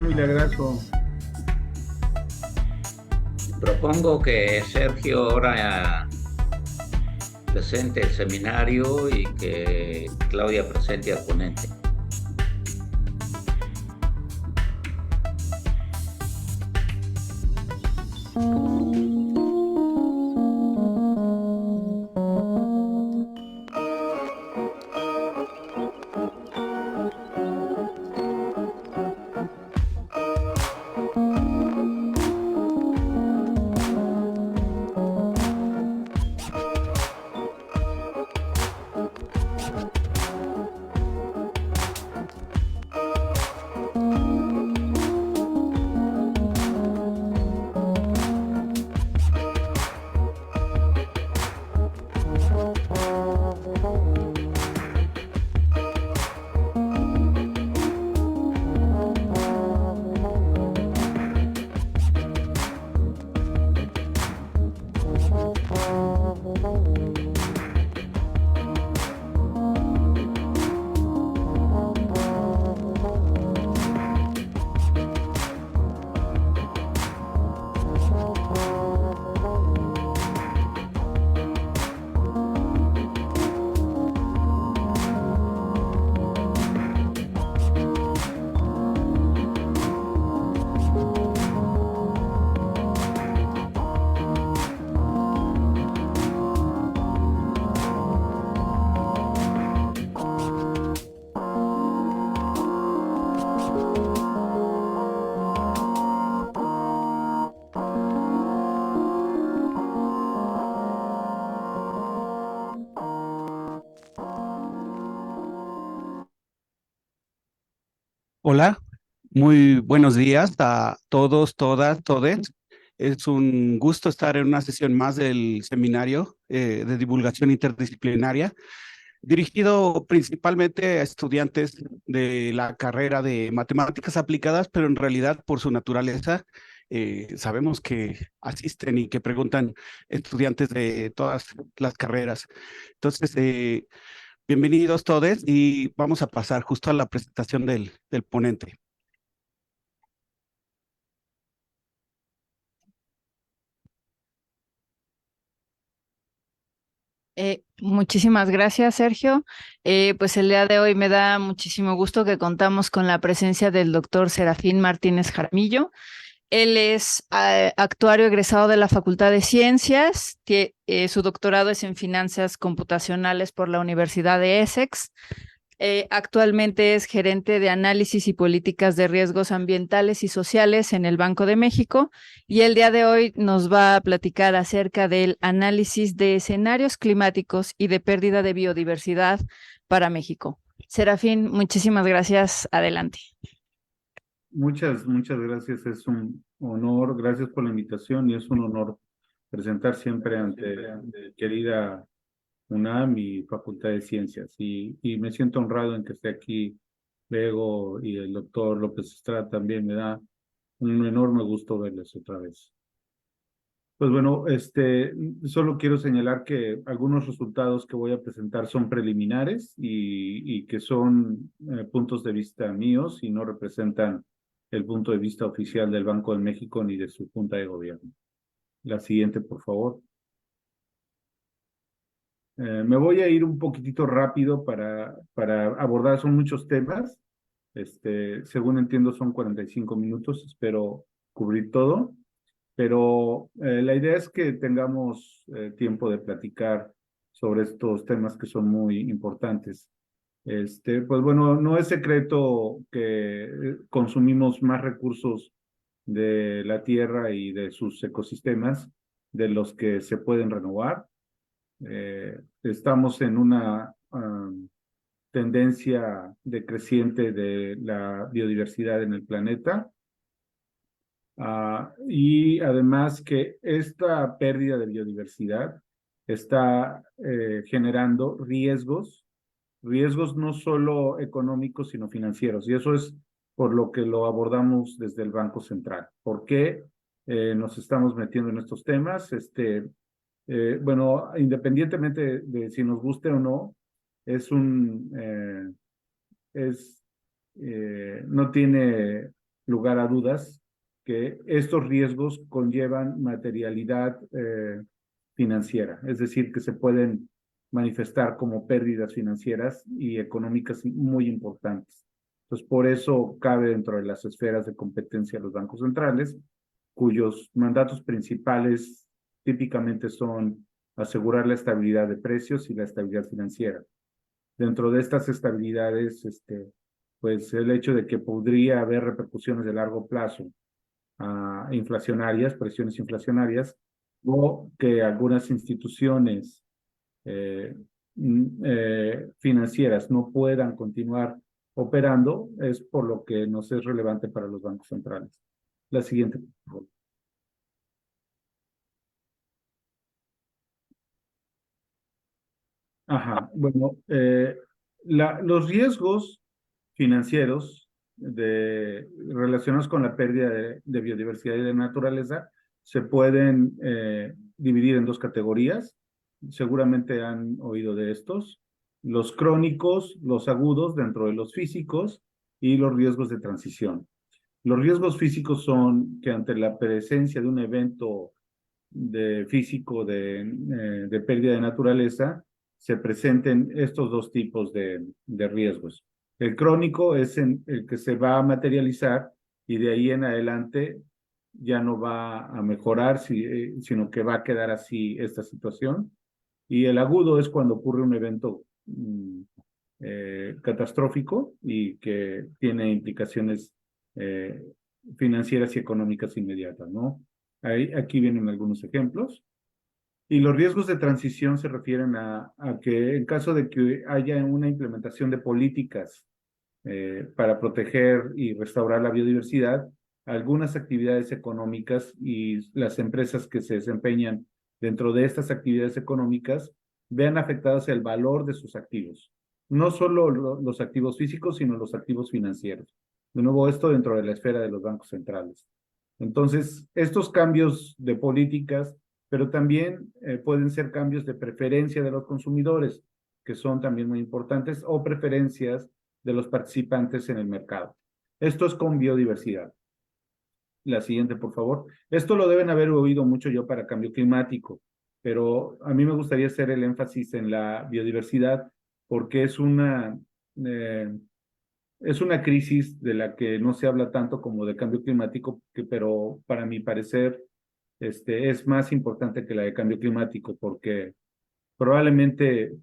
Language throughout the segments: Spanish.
Milagroso. Propongo que Sergio ahora presente el seminario y que Claudia presente al ponente. Hola, muy buenos días a todos, todas, todes. Es un gusto estar en una sesión más del seminario de divulgación interdisciplinaria, dirigido principalmente a estudiantes de la carrera de matemáticas aplicadas, pero en realidad por su naturaleza sabemos que asisten y que preguntan estudiantes de todas las carreras. Entonces, bienvenidos todos y vamos a pasar justo a la presentación del ponente. Muchísimas gracias, Sergio. Pues el día de hoy me da muchísimo gusto que contamos con la presencia del doctor Serafín Martínez Jaramillo. Él es actuario egresado de la Facultad de Ciencias. Su doctorado es en finanzas computacionales por la Universidad de Essex. Actualmente es gerente de análisis y políticas de riesgos ambientales y sociales en el Banco de México y el día de hoy nos va a platicar acerca del análisis de escenarios climáticos y de pérdida de biodiversidad para México. Serafín, muchísimas gracias. Adelante. Muchas gracias. Es un honor. Gracias por la invitación y es un honor presentar siempre ante querida UNAM y Facultad de Ciencias. Y me siento honrado en que esté aquí Bego y el doctor López Estrada también. Me da un enorme gusto verles otra vez. Pues bueno, solo quiero señalar que algunos resultados que voy a presentar son preliminares y que son puntos de vista míos y no representan el punto de vista oficial del Banco de México ni de su Junta de Gobierno. La siguiente, por favor. Me voy a ir un poquitito rápido para abordar, son muchos temas. Según entiendo, son 45 minutos, espero cubrir todo. Pero la idea es que tengamos tiempo de platicar sobre estos temas que son muy importantes. Pues bueno, no es secreto que consumimos más recursos de la tierra y de sus ecosistemas de los que se pueden renovar. Estamos en una tendencia decreciente de la biodiversidad en el planeta. Y además que esta pérdida de biodiversidad está generando riesgos no solo económicos, sino financieros. Y eso es por lo que lo abordamos desde el Banco Central. ¿Por qué nos estamos metiendo en estos temas? Bueno, independientemente de si nos guste o no, es no tiene lugar a dudas que estos riesgos conllevan materialidad financiera, es decir, que se pueden manifestar como pérdidas financieras y económicas muy importantes. Entonces, por eso cabe dentro de las esferas de competencia de los bancos centrales, cuyos mandatos principales típicamente son asegurar la estabilidad de precios y la estabilidad financiera. Dentro de estas estabilidades, pues el hecho de que podría haber repercusiones de largo plazo inflacionarias, presiones inflacionarias, o que algunas instituciones financieras no puedan continuar operando, es por lo que nos es relevante para los bancos centrales. La siguiente, por favor. Ajá, bueno, los riesgos financieros relacionados con la pérdida de biodiversidad y de naturaleza se pueden dividir en dos categorías. Seguramente han oído de estos: los crónicos, los agudos dentro de los físicos y los riesgos de transición. Los riesgos físicos son que ante la presencia de un evento físico de pérdida de naturaleza, se presenten estos dos tipos de riesgos. El crónico es el que se va a materializar y de ahí en adelante ya no va a mejorar, sino que va a quedar así esta situación. Y el agudo es cuando ocurre un evento catastrófico y que tiene implicaciones financieras y económicas inmediatas, ¿no? Aquí vienen algunos ejemplos. Y los riesgos de transición se refieren a que en caso de que haya una implementación de políticas para proteger y restaurar la biodiversidad, algunas actividades económicas y las empresas que se desempeñan dentro de estas actividades económicas vean afectados el valor de sus activos. No solo los activos físicos, sino los activos financieros. De nuevo, esto dentro de la esfera de los bancos centrales. Entonces, estos cambios de políticas, pero también pueden ser cambios de preferencia de los consumidores, que son también muy importantes, o preferencias de los participantes en el mercado. Esto es con biodiversidad. La siguiente, por favor. Esto lo deben haber oído mucho yo para cambio climático, pero a mí me gustaría hacer el énfasis en la biodiversidad porque es una crisis de la que no se habla tanto como de cambio climático, pero para mi parecer es más importante que la de cambio climático, porque probablemente,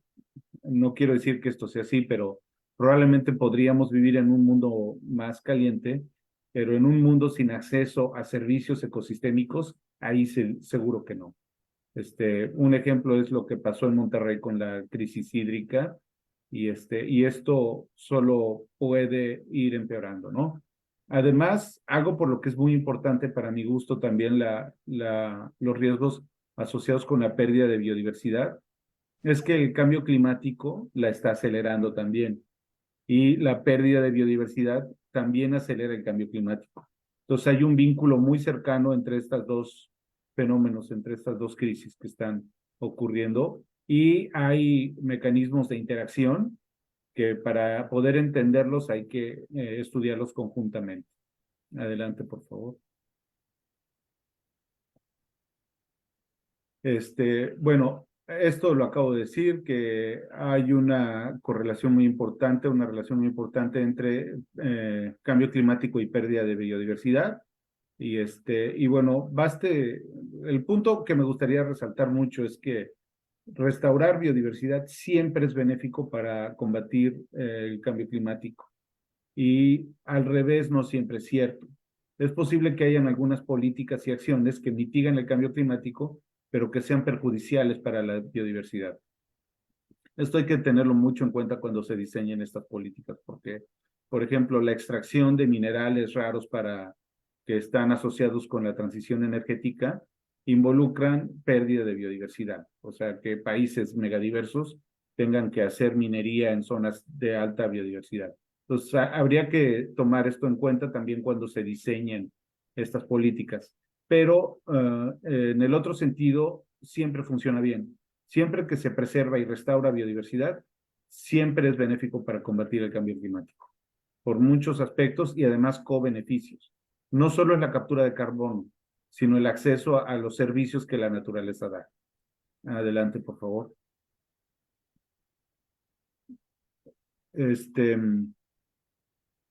no quiero decir que esto sea así, pero probablemente podríamos vivir en un mundo más caliente, pero en un mundo sin acceso a servicios ecosistémicos, ahí seguro que no. Un ejemplo es lo que pasó en Monterrey con la crisis hídrica, y esto solo puede ir empeorando, ¿no? Además, algo por lo que es muy importante para mi gusto también los riesgos asociados con la pérdida de biodiversidad, es que el cambio climático la está acelerando también, y la pérdida de biodiversidad también acelera el cambio climático. Entonces hay un vínculo muy cercano entre estos dos fenómenos, entre estas dos crisis que están ocurriendo, y hay mecanismos de interacción que para poder entenderlos hay que estudiarlos conjuntamente. Adelante, por favor. Bueno, esto lo acabo de decir, que hay una correlación muy importante, una relación muy importante entre cambio climático y pérdida de biodiversidad. Y bueno, el punto que me gustaría resaltar mucho es que restaurar biodiversidad siempre es benéfico para combatir el cambio climático. Y al revés, no siempre es cierto. Es posible que hayan algunas políticas y acciones que mitigan el cambio climático, pero que sean perjudiciales para la biodiversidad. Esto hay que tenerlo mucho en cuenta cuando se diseñen estas políticas, porque, por ejemplo, la extracción de minerales raros que están asociados con la transición energética involucran pérdida de biodiversidad. O sea, que países megadiversos tengan que hacer minería en zonas de alta biodiversidad. Entonces, habría que tomar esto en cuenta también cuando se diseñen estas políticas. Pero en el otro sentido, siempre funciona bien. Siempre que se preserva y restaura biodiversidad, siempre es benéfico para combatir el cambio climático, por muchos aspectos y además co-beneficios. no solo es la captura de carbono, sino el acceso a los servicios que la naturaleza da. Adelante, por favor.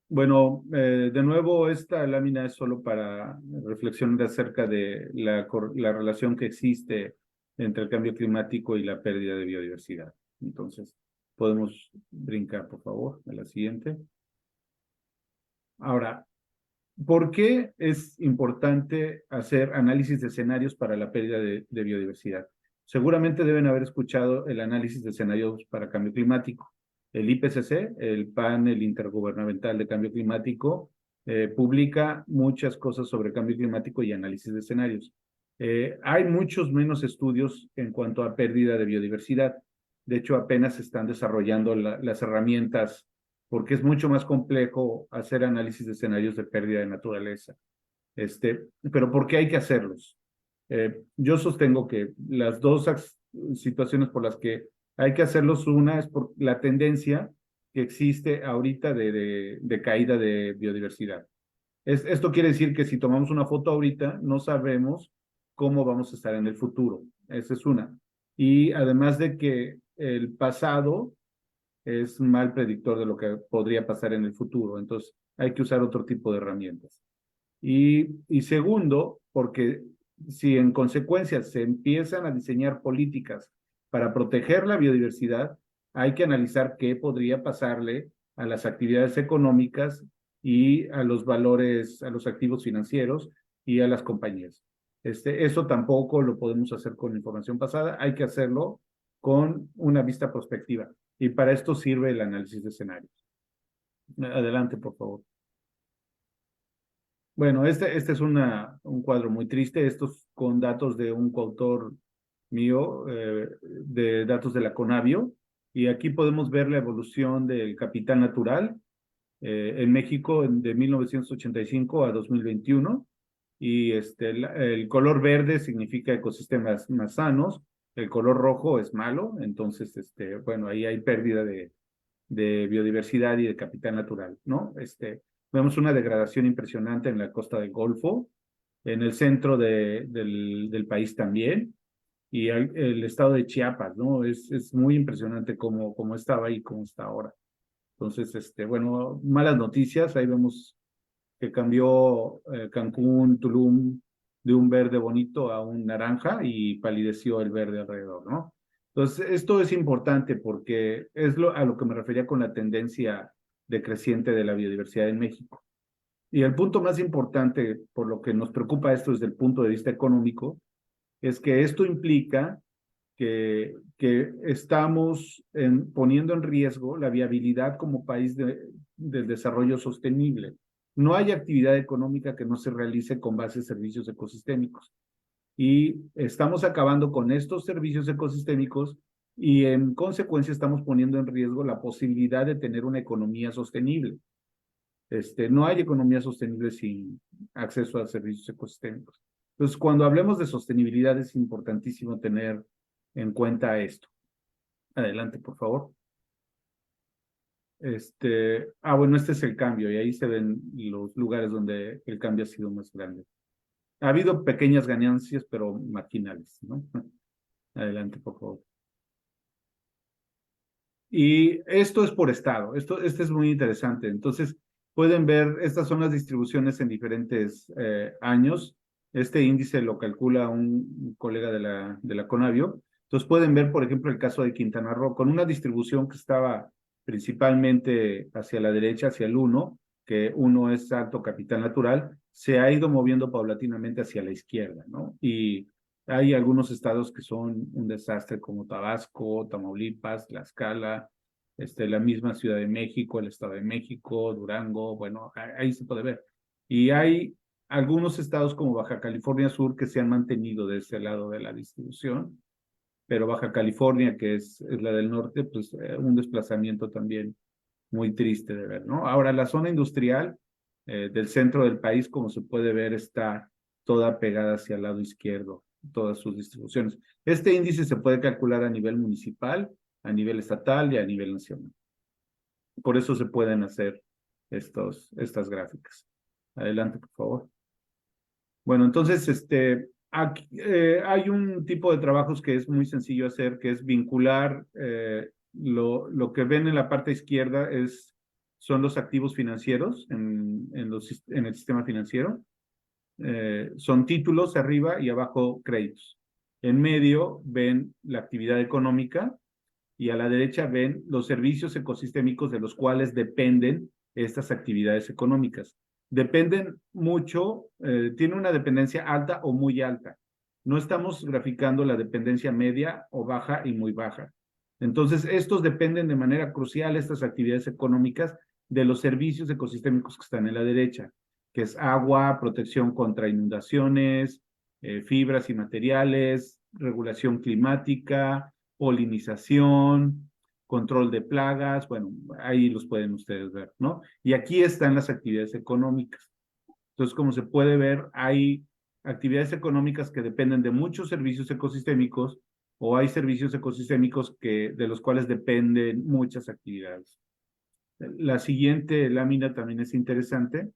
Bueno, de nuevo, esta lámina es solo para reflexionar acerca de la relación que existe entre el cambio climático y la pérdida de biodiversidad. Entonces, podemos brincar, por favor, a la siguiente. Ahora, ¿por qué es importante hacer análisis de escenarios para la pérdida de biodiversidad? Seguramente deben haber escuchado el análisis de escenarios para cambio climático. El IPCC, el Panel Intergubernamental de Cambio Climático, publica muchas cosas sobre cambio climático y análisis de escenarios. Hay muchos menos estudios en cuanto a pérdida de biodiversidad. De hecho, apenas se están desarrollando las herramientas porque es mucho más complejo hacer análisis de escenarios de pérdida de naturaleza. Pero ¿por qué hay que hacerlos? Yo sostengo que las dos situaciones por las que hay que hacerlos, una es por la tendencia que existe ahorita de caída de biodiversidad. Esto quiere decir que si tomamos una foto ahorita, no sabemos cómo vamos a estar en el futuro. Esa es una. Y además de que el pasado es mal predictor de lo que podría pasar en el futuro. Entonces, hay que usar otro tipo de herramientas. Y segundo, porque si en consecuencia se empiezan a diseñar políticas para proteger la biodiversidad, hay que analizar qué podría pasarle a las actividades económicas y a los valores, a los activos financieros y a las compañías. Eso tampoco lo podemos hacer con información pasada, hay que hacerlo con una vista prospectiva. Y para esto sirve el análisis de escenarios. Adelante, por favor. Bueno, este es un cuadro muy triste. Esto es con datos de un coautor mío, de datos de la Conavio. Y aquí podemos ver la evolución del capital natural en México de 1985 a 2021. Y el color verde significa ecosistemas más sanos. El color rojo es malo. Entonces, bueno, ahí hay pérdida de biodiversidad y de capital natural, ¿no? Vemos una degradación impresionante en la costa del Golfo, en el centro del país también, y el estado de Chiapas, ¿no? Es muy impresionante cómo estaba y cómo está ahora. Entonces, bueno, malas noticias, ahí vemos que cambió Cancún, Tulum, de un verde bonito a un naranja y palideció el verde alrededor, ¿no? Entonces, esto es importante porque es a lo que me refería con la tendencia decreciente de la biodiversidad en México. Y el punto más importante, por lo que nos preocupa esto desde el punto de vista económico, es que esto implica que estamos poniendo en riesgo la viabilidad como país del desarrollo sostenible. No hay actividad económica que no se realice con base en servicios ecosistémicos. Y estamos acabando con estos servicios ecosistémicos y en consecuencia estamos poniendo en riesgo la posibilidad de tener una economía sostenible. No hay economía sostenible sin acceso a servicios ecosistémicos. Entonces, cuando hablemos de sostenibilidad es importantísimo tener en cuenta esto. Adelante, por favor. Bueno, este es el cambio y ahí se ven los lugares donde el cambio ha sido más grande. Ha habido pequeñas ganancias, pero marginales, ¿no? Adelante, por favor. Y esto es por estado. Este es muy interesante. Entonces, pueden ver, estas son las distribuciones en diferentes años. Este índice lo calcula un colega de la Conavio. Entonces, pueden ver, por ejemplo, el caso de Quintana Roo, con una distribución que estaba principalmente hacia la derecha, hacia el 1, que 1 es alto capital natural, se ha ido moviendo paulatinamente hacia la izquierda, ¿no? Y hay algunos estados que son un desastre, como Tabasco, Tamaulipas, Tlaxcala, la misma Ciudad de México, el Estado de México, Durango, bueno, ahí se puede ver. Y hay algunos estados como Baja California Sur que se han mantenido de ese lado de la distribución, pero Baja California, que es la del norte, pues un desplazamiento también muy triste de ver, ¿no? Ahora, la zona industrial del centro del país, como se puede ver, está toda pegada hacia el lado izquierdo, todas sus distribuciones. Este índice se puede calcular a nivel municipal, a nivel estatal y a nivel nacional. Por eso se pueden hacer estas gráficas. Adelante, por favor. Bueno, entonces, aquí, hay un tipo de trabajos que es muy sencillo hacer, que es vincular lo que ven en la parte izquierda son los activos financieros en el sistema financiero. Son títulos arriba y abajo créditos. En medio ven la actividad económica y a la derecha ven los servicios ecosistémicos de los cuales dependen estas actividades económicas. Dependen mucho, tiene una dependencia alta o muy alta. No estamos graficando la dependencia media o baja y muy baja. Entonces, estos dependen de manera crucial, estas actividades económicas, de los servicios ecosistémicos que están en la derecha, que es agua, protección contra inundaciones, fibras y materiales, regulación climática, polinización, control de plagas, bueno, ahí los pueden ustedes ver, ¿no? Y aquí están las actividades económicas. Entonces, como se puede ver, hay actividades económicas que dependen de muchos servicios ecosistémicos o hay servicios ecosistémicos de los cuales dependen muchas actividades. La siguiente lámina también es interesante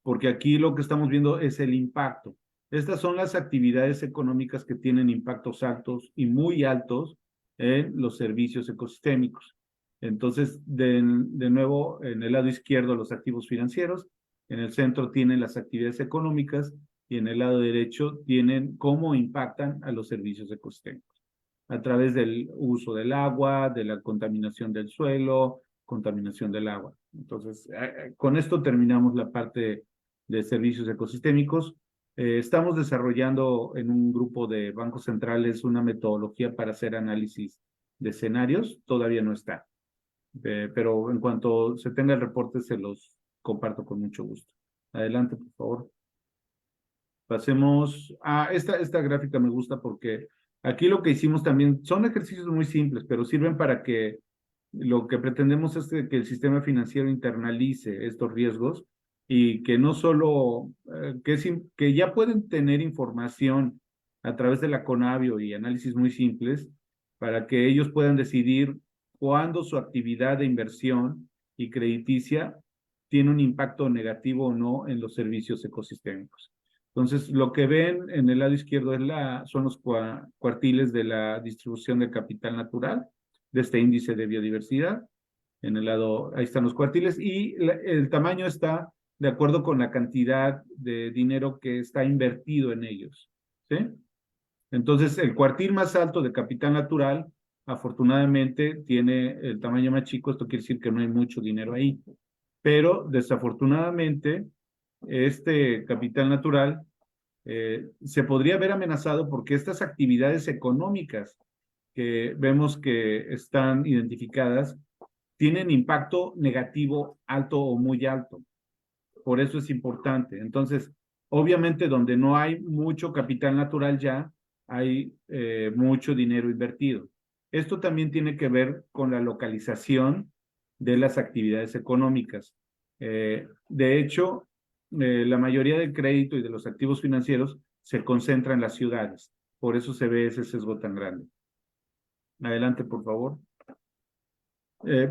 porque aquí lo que estamos viendo es el impacto. Estas son las actividades económicas que tienen impactos altos y muy altos en los servicios ecosistémicos. Entonces, de nuevo, en el lado izquierdo los activos financieros, en el centro tienen las actividades económicas y en el lado derecho tienen cómo impactan a los servicios ecosistémicos a través del uso del agua, de la contaminación del suelo, contaminación del agua. Entonces, con esto terminamos la parte de servicios ecosistémicos. Estamos desarrollando en un grupo de bancos centrales una metodología para hacer análisis de escenarios. Todavía no está, pero en cuanto se tenga el reporte se los comparto con mucho gusto. Adelante, por favor. Pasemos a esta gráfica me gusta porque aquí lo que hicimos también son ejercicios muy simples, pero sirven para que lo que pretendemos es que el sistema financiero internalice estos riesgos y que no solo, que ya pueden tener información a través de la Conavio y análisis muy simples para que ellos puedan decidir cuándo su actividad de inversión y crediticia tiene un impacto negativo o no en los servicios ecosistémicos. Entonces, lo que ven en el lado izquierdo son los cuartiles de la distribución del capital natural, de este índice de biodiversidad. En el lado, ahí están los cuartiles, y el tamaño está de acuerdo con la cantidad de dinero que está invertido en ellos, ¿sí? Entonces, el cuartil más alto de capital natural, afortunadamente, tiene el tamaño más chico. Esto quiere decir que no hay mucho dinero ahí. Pero, desafortunadamente, este capital natural se podría ver amenazado porque estas actividades económicas que vemos que están identificadas tienen impacto negativo alto o muy alto. Por eso es importante. Entonces, obviamente, donde no hay mucho capital natural ya, hay mucho dinero invertido. Esto también tiene que ver con la localización de las actividades económicas. De hecho, la mayoría del crédito y de los activos financieros se concentra en las ciudades. Por eso se ve ese sesgo tan grande. Adelante, por favor.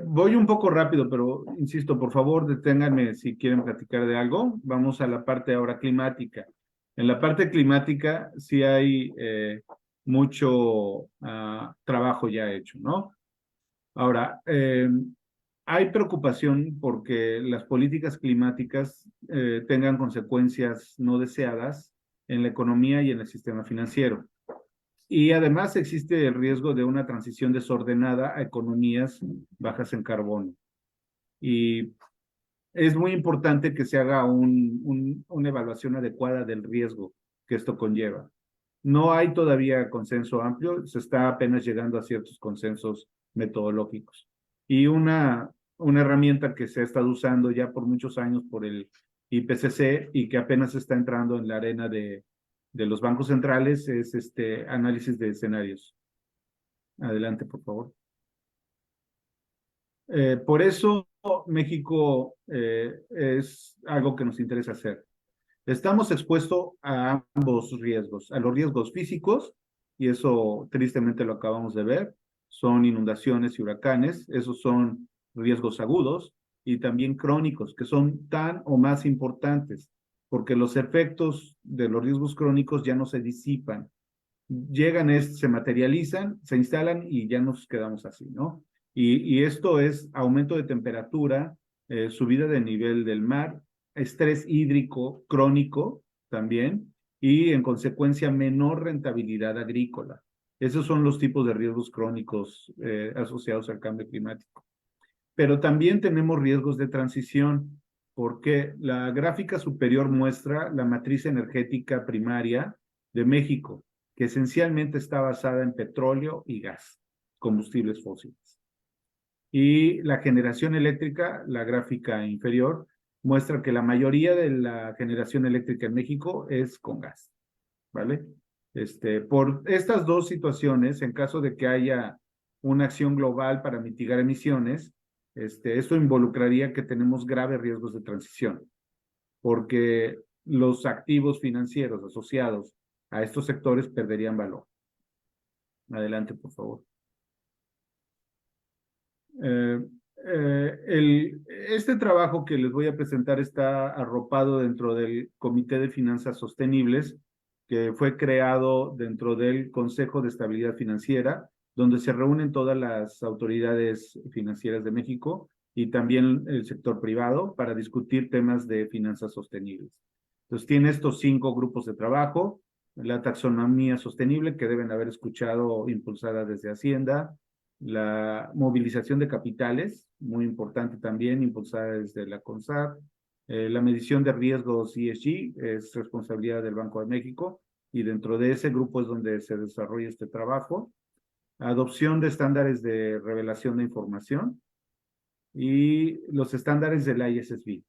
Voy un poco rápido, pero insisto, por favor, deténganme si quieren platicar de algo. Vamos a la parte ahora climática. En la parte climática sí hay mucho trabajo ya hecho, ¿no? Ahora, hay preocupación porque las políticas climáticas tengan consecuencias no deseadas en la economía y en el sistema financiero. Y además existe el riesgo de una transición desordenada a economías bajas en carbono. Y es muy importante que se haga una evaluación adecuada del riesgo que esto conlleva. No hay todavía consenso amplio, se está apenas llegando a ciertos consensos metodológicos. Y una herramienta que se ha estado usando ya por muchos años por el IPCC y que apenas está entrando en la arena de los bancos centrales es análisis de escenarios. Adelante, por favor. Por eso México es algo que nos interesa hacer. Estamos expuestos a ambos riesgos, a los riesgos físicos, y eso tristemente lo acabamos de ver, son inundaciones y huracanes, esos son riesgos agudos, y también crónicos, que son tan o más importantes. porque los efectos de los riesgos crónicos ya no se disipan. Llegan, se materializan, se instalan y ya nos quedamos así, ¿no? Y esto es aumento de temperatura, subida de nivel del mar, estrés hídrico crónico también, y en consecuencia menor rentabilidad agrícola. Esos son los tipos de riesgos crónicos asociados al cambio climático. Pero también tenemos riesgos de transición, porque la gráfica superior muestra la matriz energética primaria de México, que esencialmente está basada en petróleo y gas, combustibles fósiles. Y la generación eléctrica, la gráfica inferior, muestra que la mayoría de la generación eléctrica en México es con gas, ¿vale? Por estas dos situaciones, en caso de que haya una acción global para mitigar emisiones, esto involucraría que tenemos graves riesgos de transición, porque los activos financieros asociados a estos sectores perderían valor. Adelante, por favor. Este trabajo que les voy a presentar está arropado dentro del Comité de Finanzas Sostenibles, que fue creado dentro del Consejo de Estabilidad Financiera, donde se reúnen todas las autoridades financieras de México y también el sector privado para discutir temas de finanzas sostenibles. Entonces tiene estos 5 grupos de trabajo: la taxonomía sostenible, que deben haber escuchado, impulsada desde Hacienda; la movilización de capitales, muy importante también, impulsada desde la CONSAR; la medición de riesgos ESG es responsabilidad del Banco de México, y dentro de ese grupo es donde se desarrolla este trabajo; adopción de estándares de revelación de información y los estándares del ISSB.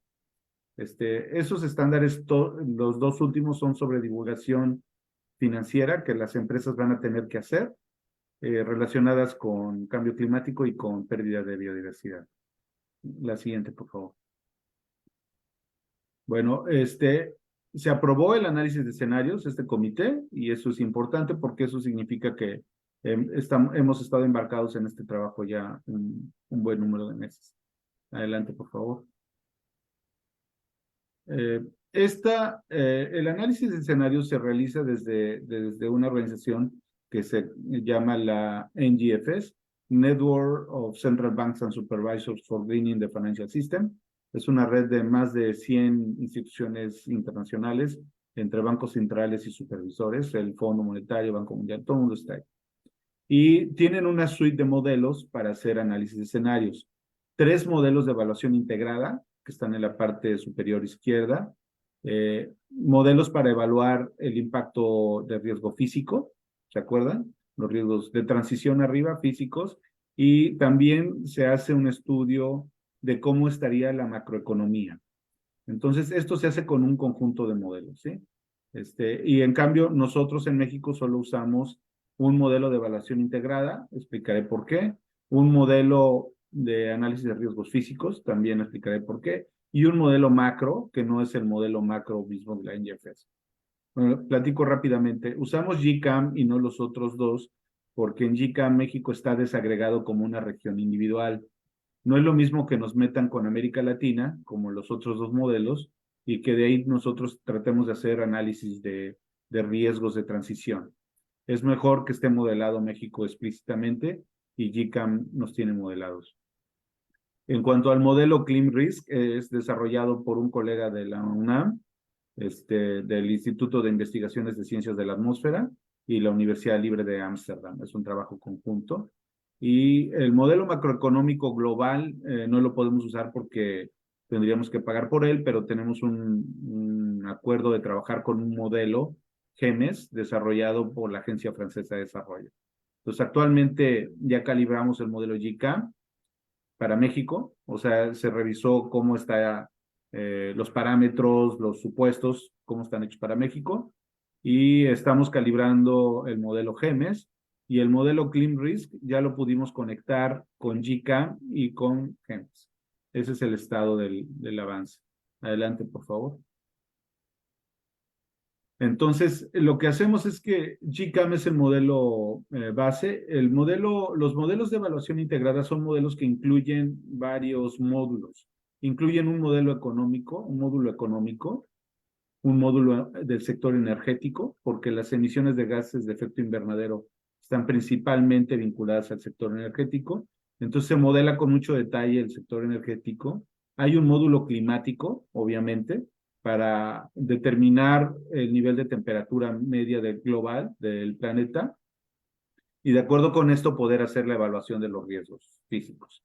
Esos estándares, los dos últimos, son sobre divulgación financiera que las empresas van a tener que hacer, relacionadas con cambio climático y con pérdida de biodiversidad. La siguiente, por favor. Bueno, se aprobó el análisis de escenarios, este comité, y eso es importante porque eso significa que hemos estado embarcados en este trabajo ya un buen número de meses. Adelante, por favor. El análisis de escenarios se realiza desde una organización que se llama la NGFS, Network of Central Banks and Supervisors for Greening the Financial System. Es una red de más de 100 instituciones internacionales, entre bancos centrales y supervisores, el Fondo Monetario, Banco Mundial, todo el mundo está ahí. Y tienen una suite de modelos para hacer análisis de escenarios. 3 modelos de evaluación integrada, que están en la parte superior izquierda. Modelos para evaluar el impacto de riesgo físico, ¿se acuerdan? Los riesgos de transición arriba, físicos, y también se hace un estudio de cómo estaría la macroeconomía. Entonces, esto se hace con un conjunto de modelos, ¿sí? Y en cambio, nosotros en México solo usamos un modelo de evaluación integrada, explicaré por qué; un modelo de análisis de riesgos físicos, también explicaré por qué; y un modelo macro, que no es el modelo macro mismo de la NGFS. Bueno, platico rápidamente. Usamos GCAM y no los otros dos, porque en GCAM México está desagregado como una región individual. No es lo mismo que nos metan con América Latina, como los otros dos modelos, y que de ahí nosotros tratemos de hacer análisis de riesgos de transición. Es mejor que esté modelado México explícitamente, y GCAM nos tiene modelados. En cuanto al modelo ClimRisk, es desarrollado por un colega de la UNAM, del Instituto de Investigaciones de Ciencias de la Atmósfera y la Universidad Libre de Ámsterdam. Es un trabajo conjunto. Y el modelo macroeconómico global no lo podemos usar porque tendríamos que pagar por él, pero tenemos un acuerdo de trabajar con un modelo GEMES desarrollado por la Agencia Francesa de Desarrollo. Entonces, actualmente ya calibramos el modelo GCAM para México, o sea, se revisó cómo están los parámetros, los supuestos, cómo están hechos para México, y estamos calibrando el modelo GEMES, y el modelo ClimRisk ya lo pudimos conectar con GCAM y con GEMES. Ese es el estado del avance. Adelante, por favor. Entonces, lo que hacemos es que GCAM es el modelo base. Los modelos de evaluación integrada son modelos que incluyen varios módulos. Incluyen un módulo económico, un módulo del sector energético, porque las emisiones de gases de efecto invernadero están principalmente vinculadas al sector energético. Entonces se modela con mucho detalle el sector energético. Hay un módulo climático, obviamente, para determinar el nivel de temperatura media del global del planeta y de acuerdo con esto poder hacer la evaluación de los riesgos físicos.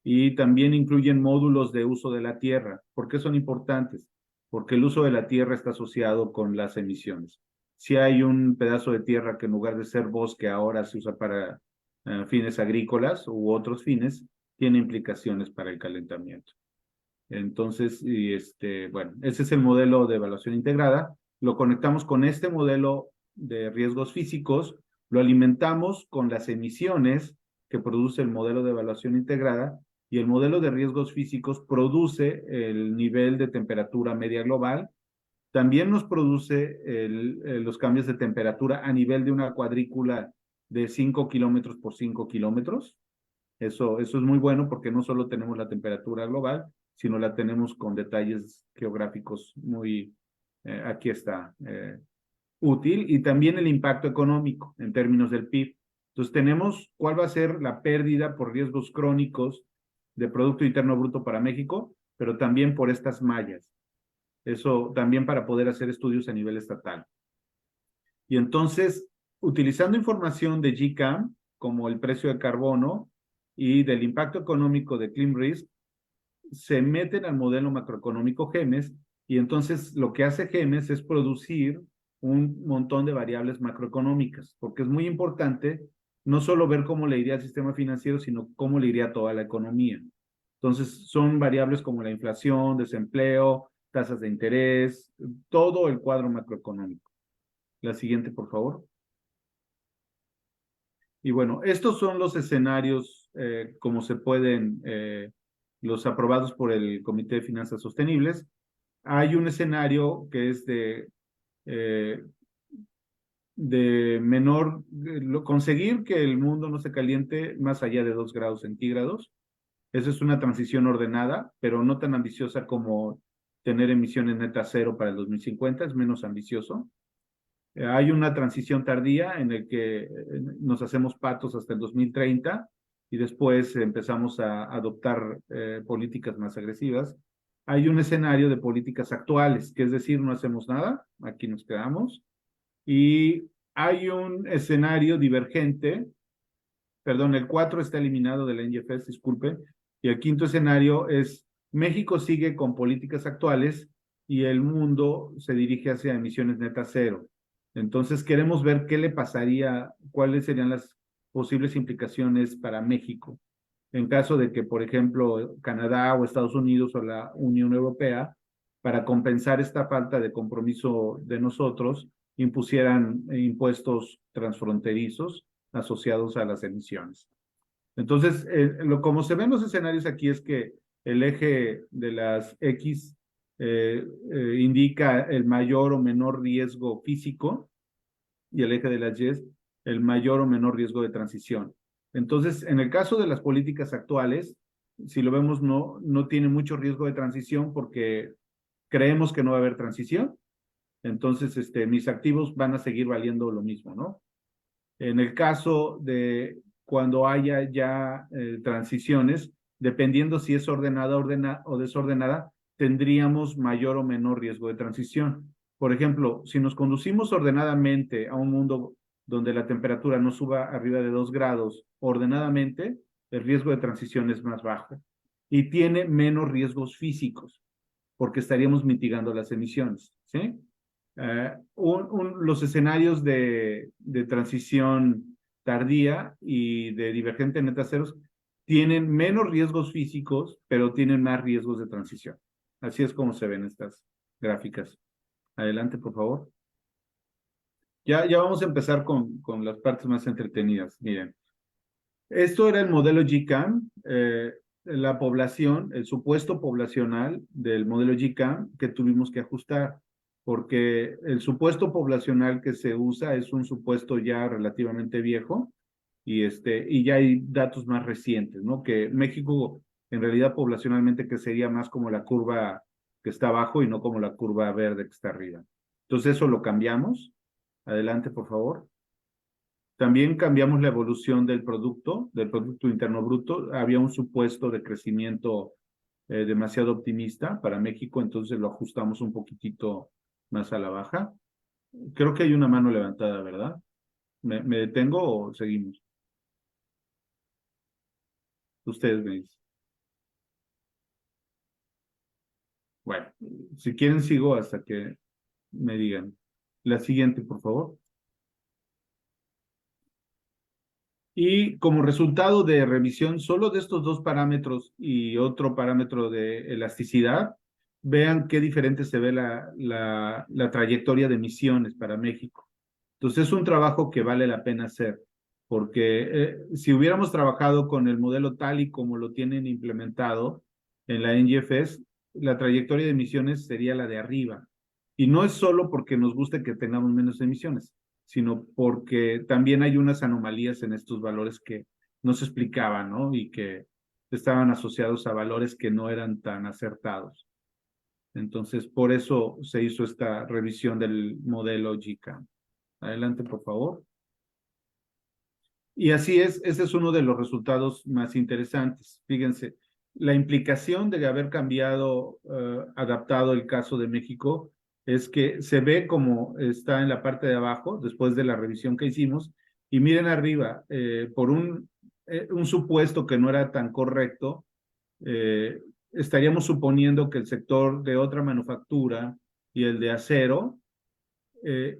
Y también incluyen módulos de uso de la tierra. ¿Por qué son importantes? Porque el uso de la tierra está asociado con las emisiones. Si hay un pedazo de tierra que en lugar de ser bosque ahora se usa para fines agrícolas u otros fines, tiene implicaciones para el calentamiento. Entonces, bueno, ese es el modelo de evaluación integrada. Lo conectamos con este modelo de riesgos físicos, lo alimentamos con las emisiones que produce el modelo de evaluación integrada y el modelo de riesgos físicos produce el nivel de temperatura media global. También nos produce los cambios de temperatura a nivel de una cuadrícula de 5 kilómetros por 5 kilómetros. Eso es muy bueno porque no solo tenemos la temperatura global, sino la tenemos con detalles geográficos muy, aquí está, útil, y también el impacto económico en términos del PIB. Entonces tenemos cuál va a ser la pérdida por riesgos crónicos de Producto Interno Bruto para México, pero también por estas mallas. Eso también para poder hacer estudios a nivel estatal. Y entonces, utilizando información de GCAM, como el precio de carbono y del impacto económico de ClimRisk, se meten al modelo macroeconómico GEMES y entonces lo que hace GEMES es producir un montón de variables macroeconómicas, porque es muy importante no solo ver cómo le iría al sistema financiero, sino cómo le iría a toda la economía. Entonces, son variables como la inflación, desempleo, tasas de interés, todo el cuadro macroeconómico. La siguiente, por favor. Y bueno, estos son los escenarios como se pueden, los aprobados por el Comité de Finanzas Sostenibles. Hay un escenario que es de menor, conseguir que el mundo no se caliente más allá de 2 grados centígrados. Esa es una transición ordenada, pero no tan ambiciosa como tener emisiones netas cero para el 2050, es menos ambicioso. Hay una transición tardía en el que nos hacemos patos hasta el 2030 y después empezamos a adoptar políticas más agresivas. Hay un escenario de políticas actuales, que es decir, no hacemos nada, aquí nos quedamos. Y hay un escenario divergente, perdón, el 4 está eliminado de la NGFS, disculpe, y el quinto escenario es México sigue con políticas actuales y el mundo se dirige hacia emisiones netas cero. Entonces queremos ver qué le pasaría, cuáles serían las posibles implicaciones para México en caso de que, por ejemplo, Canadá o Estados Unidos o la Unión Europea, para compensar esta falta de compromiso de nosotros, impusieran impuestos transfronterizos asociados a las emisiones. Entonces, como se ven los escenarios aquí es que el eje de las X indica el mayor o menor riesgo físico y el eje de las Y el mayor o menor riesgo de transición. Entonces, en el caso de las políticas actuales, si lo vemos, no tiene mucho riesgo de transición porque creemos que no va a haber transición. Entonces, mis activos van a seguir valiendo lo mismo, ¿no? En el caso de cuando haya ya transiciones, dependiendo si es ordenada o desordenada, tendríamos mayor o menor riesgo de transición. Por ejemplo, si nos conducimos ordenadamente a un mundo donde la temperatura no suba arriba de 2 grados ordenadamente, el riesgo de transición es más bajo y tiene menos riesgos físicos porque estaríamos mitigando las emisiones, ¿sí? Los escenarios de transición tardía y de divergente neta ceros tienen menos riesgos físicos, pero tienen más riesgos de transición. Así es como se ven estas gráficas. Adelante, por favor. Ya vamos a empezar con las partes más entretenidas. Miren, esto era el modelo GCAM, la población, el supuesto poblacional del modelo GCAM que tuvimos que ajustar, porque el supuesto poblacional que se usa es un supuesto ya relativamente viejo y ya hay datos más recientes, ¿no? Que México, en realidad poblacionalmente, que sería más como la curva que está abajo y no como la curva verde que está arriba. Entonces eso lo cambiamos. Adelante, por favor. También cambiamos la evolución del Producto Interno Bruto. Había un supuesto de crecimiento demasiado optimista para México, entonces lo ajustamos un poquitito más a la baja. Creo que hay una mano levantada, ¿verdad? ¿Me detengo o seguimos? Ustedes me dicen. Bueno, si quieren sigo hasta que me digan. La siguiente, por favor. Y como resultado de revisión solo de estos dos parámetros y otro parámetro de elasticidad, vean qué diferente se ve la trayectoria de emisiones para México. Entonces es un trabajo que vale la pena hacer, porque si hubiéramos trabajado con el modelo tal y como lo tienen implementado en la NGFS, la trayectoria de emisiones sería la de arriba. Y no es solo porque nos guste que tengamos menos emisiones, sino porque también hay unas anomalías en estos valores que no se explicaban, ¿no? Y que estaban asociados a valores que no eran tan acertados. Entonces, por eso se hizo esta revisión del modelo GCAM. Adelante, por favor. Y así es, ese es uno de los resultados más interesantes. Fíjense, la implicación de haber cambiado, adaptado el caso de México, es que se ve como está en la parte de abajo, después de la revisión que hicimos, y miren arriba, por un supuesto que no era tan correcto, estaríamos suponiendo que el sector de otra manufactura y el de acero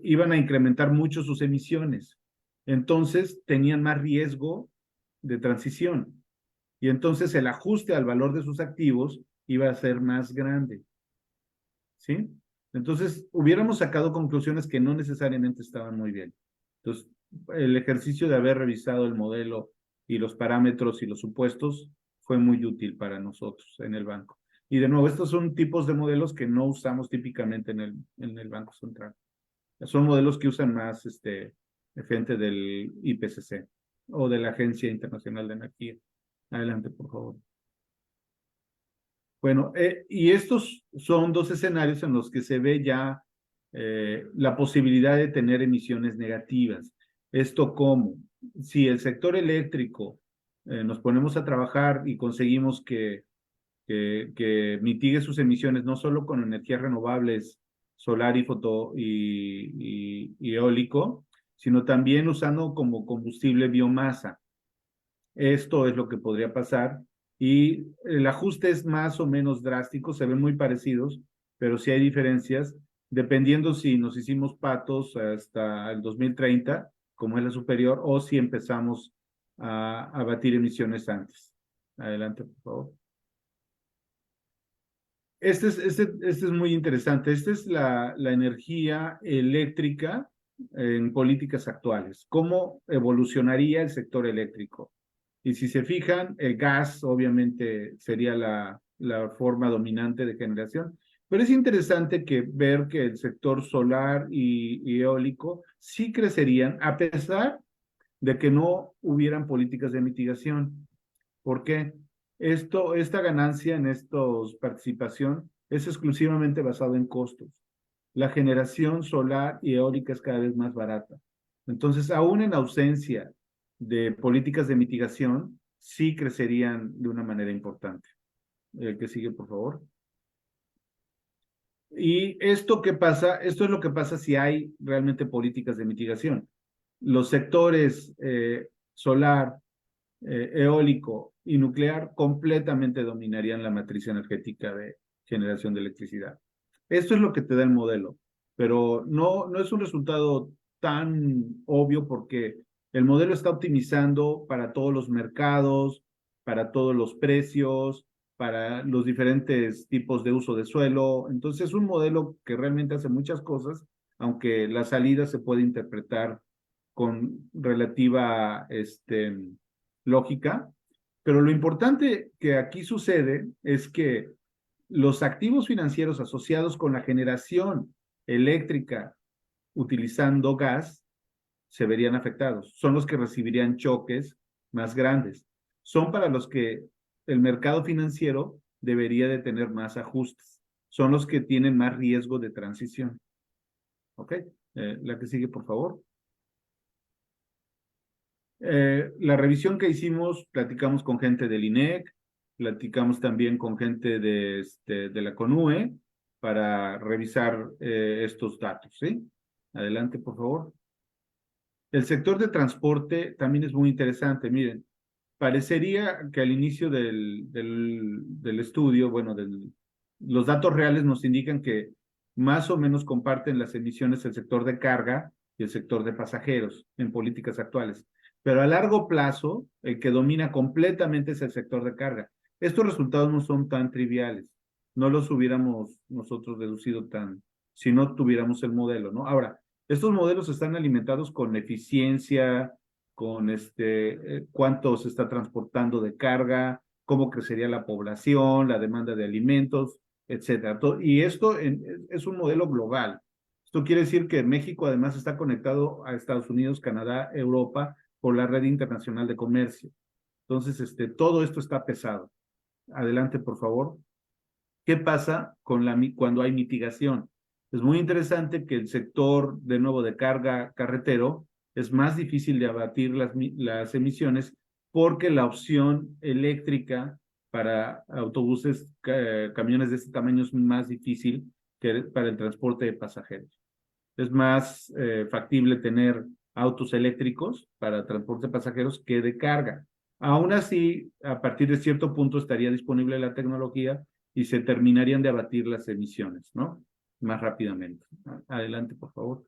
iban a incrementar mucho sus emisiones. Entonces tenían más riesgo de transición. Y entonces el ajuste al valor de sus activos iba a ser más grande. ¿Sí? Entonces, hubiéramos sacado conclusiones que no necesariamente estaban muy bien. Entonces, el ejercicio de haber revisado el modelo y los parámetros y los supuestos fue muy útil para nosotros en el banco. Y de nuevo, estos son tipos de modelos que no usamos típicamente en el Banco Central. Son modelos que usan más gente del IPCC o de la Agencia Internacional de Energía. Adelante, por favor. Bueno, y estos son dos escenarios en los que se ve ya la posibilidad de tener emisiones negativas. ¿Esto cómo? Si el sector eléctrico nos ponemos a trabajar y conseguimos que mitigue sus emisiones no solo con energías renovables, solar y eólico, sino también usando como combustible biomasa. Esto es lo que podría pasar. Y el ajuste es más o menos drástico, se ven muy parecidos, pero sí hay diferencias, dependiendo si nos hicimos patos hasta el 2030, como es la superior, o si empezamos a batir emisiones antes. Adelante, por favor. Este es muy interesante. Esta es la energía eléctrica en políticas actuales. ¿Cómo evolucionaría el sector eléctrico? Y si se fijan, el gas obviamente sería la forma dominante de generación, pero es interesante ver que el sector solar y eólico sí crecerían a pesar de que no hubieran políticas de mitigación. ¿Por qué? Esta ganancia en estos participación es exclusivamente basado en costos. La generación solar y eólica es cada vez más barata. Entonces, aún en ausencia de políticas de mitigación, sí crecerían de una manera importante. El que sigue, por favor. ¿Y esto qué pasa? Esto es lo que pasa si hay realmente políticas de mitigación. Los sectores solar, eólico y nuclear completamente dominarían la matriz energética de generación de electricidad. Esto es lo que te da el modelo, pero no es un resultado tan obvio porque el modelo está optimizando para todos los mercados, para todos los precios, para los diferentes tipos de uso de suelo. Entonces es un modelo que realmente hace muchas cosas, aunque la salida se puede interpretar con relativa lógica. Pero lo importante que aquí sucede es que los activos financieros asociados con la generación eléctrica utilizando gas se verían afectados. Son los que recibirían choques más grandes. Son para los que el mercado financiero debería de tener más ajustes. son los que tienen más riesgo de transición. ¿Ok? La que sigue, por favor. La revisión que hicimos, platicamos con gente del INEC, platicamos también con gente de la CONUE para revisar estos datos, ¿sí? Adelante, por favor. El sector de transporte también es muy interesante. Miren, parecería que al inicio del estudio, bueno, los datos reales nos indican que más o menos comparten las emisiones el sector de carga y el sector de pasajeros en políticas actuales. Pero a largo plazo, el que domina completamente es el sector de carga. Estos resultados no son tan triviales. No los hubiéramos nosotros deducido si no tuviéramos el modelo, ¿no? Ahora, estos modelos están alimentados con eficiencia, con cuánto se está transportando de carga, cómo crecería la población, la demanda de alimentos, etcétera. Y esto es un modelo global. Esto quiere decir que México además está conectado a Estados Unidos, Canadá, Europa, por la red internacional de comercio. Entonces, todo esto está pesado. Adelante, por favor. ¿Qué pasa cuando hay mitigación? Es muy interesante que el sector, de nuevo, de carga carretero, es más difícil de abatir las emisiones porque la opción eléctrica para autobuses, camiones de este tamaño es más difícil que para el transporte de pasajeros. Es más factible tener autos eléctricos para transporte de pasajeros que de carga. Aún así, a partir de cierto punto estaría disponible la tecnología y se terminarían de abatir las emisiones, ¿no? Más rápidamente. Adelante, por favor.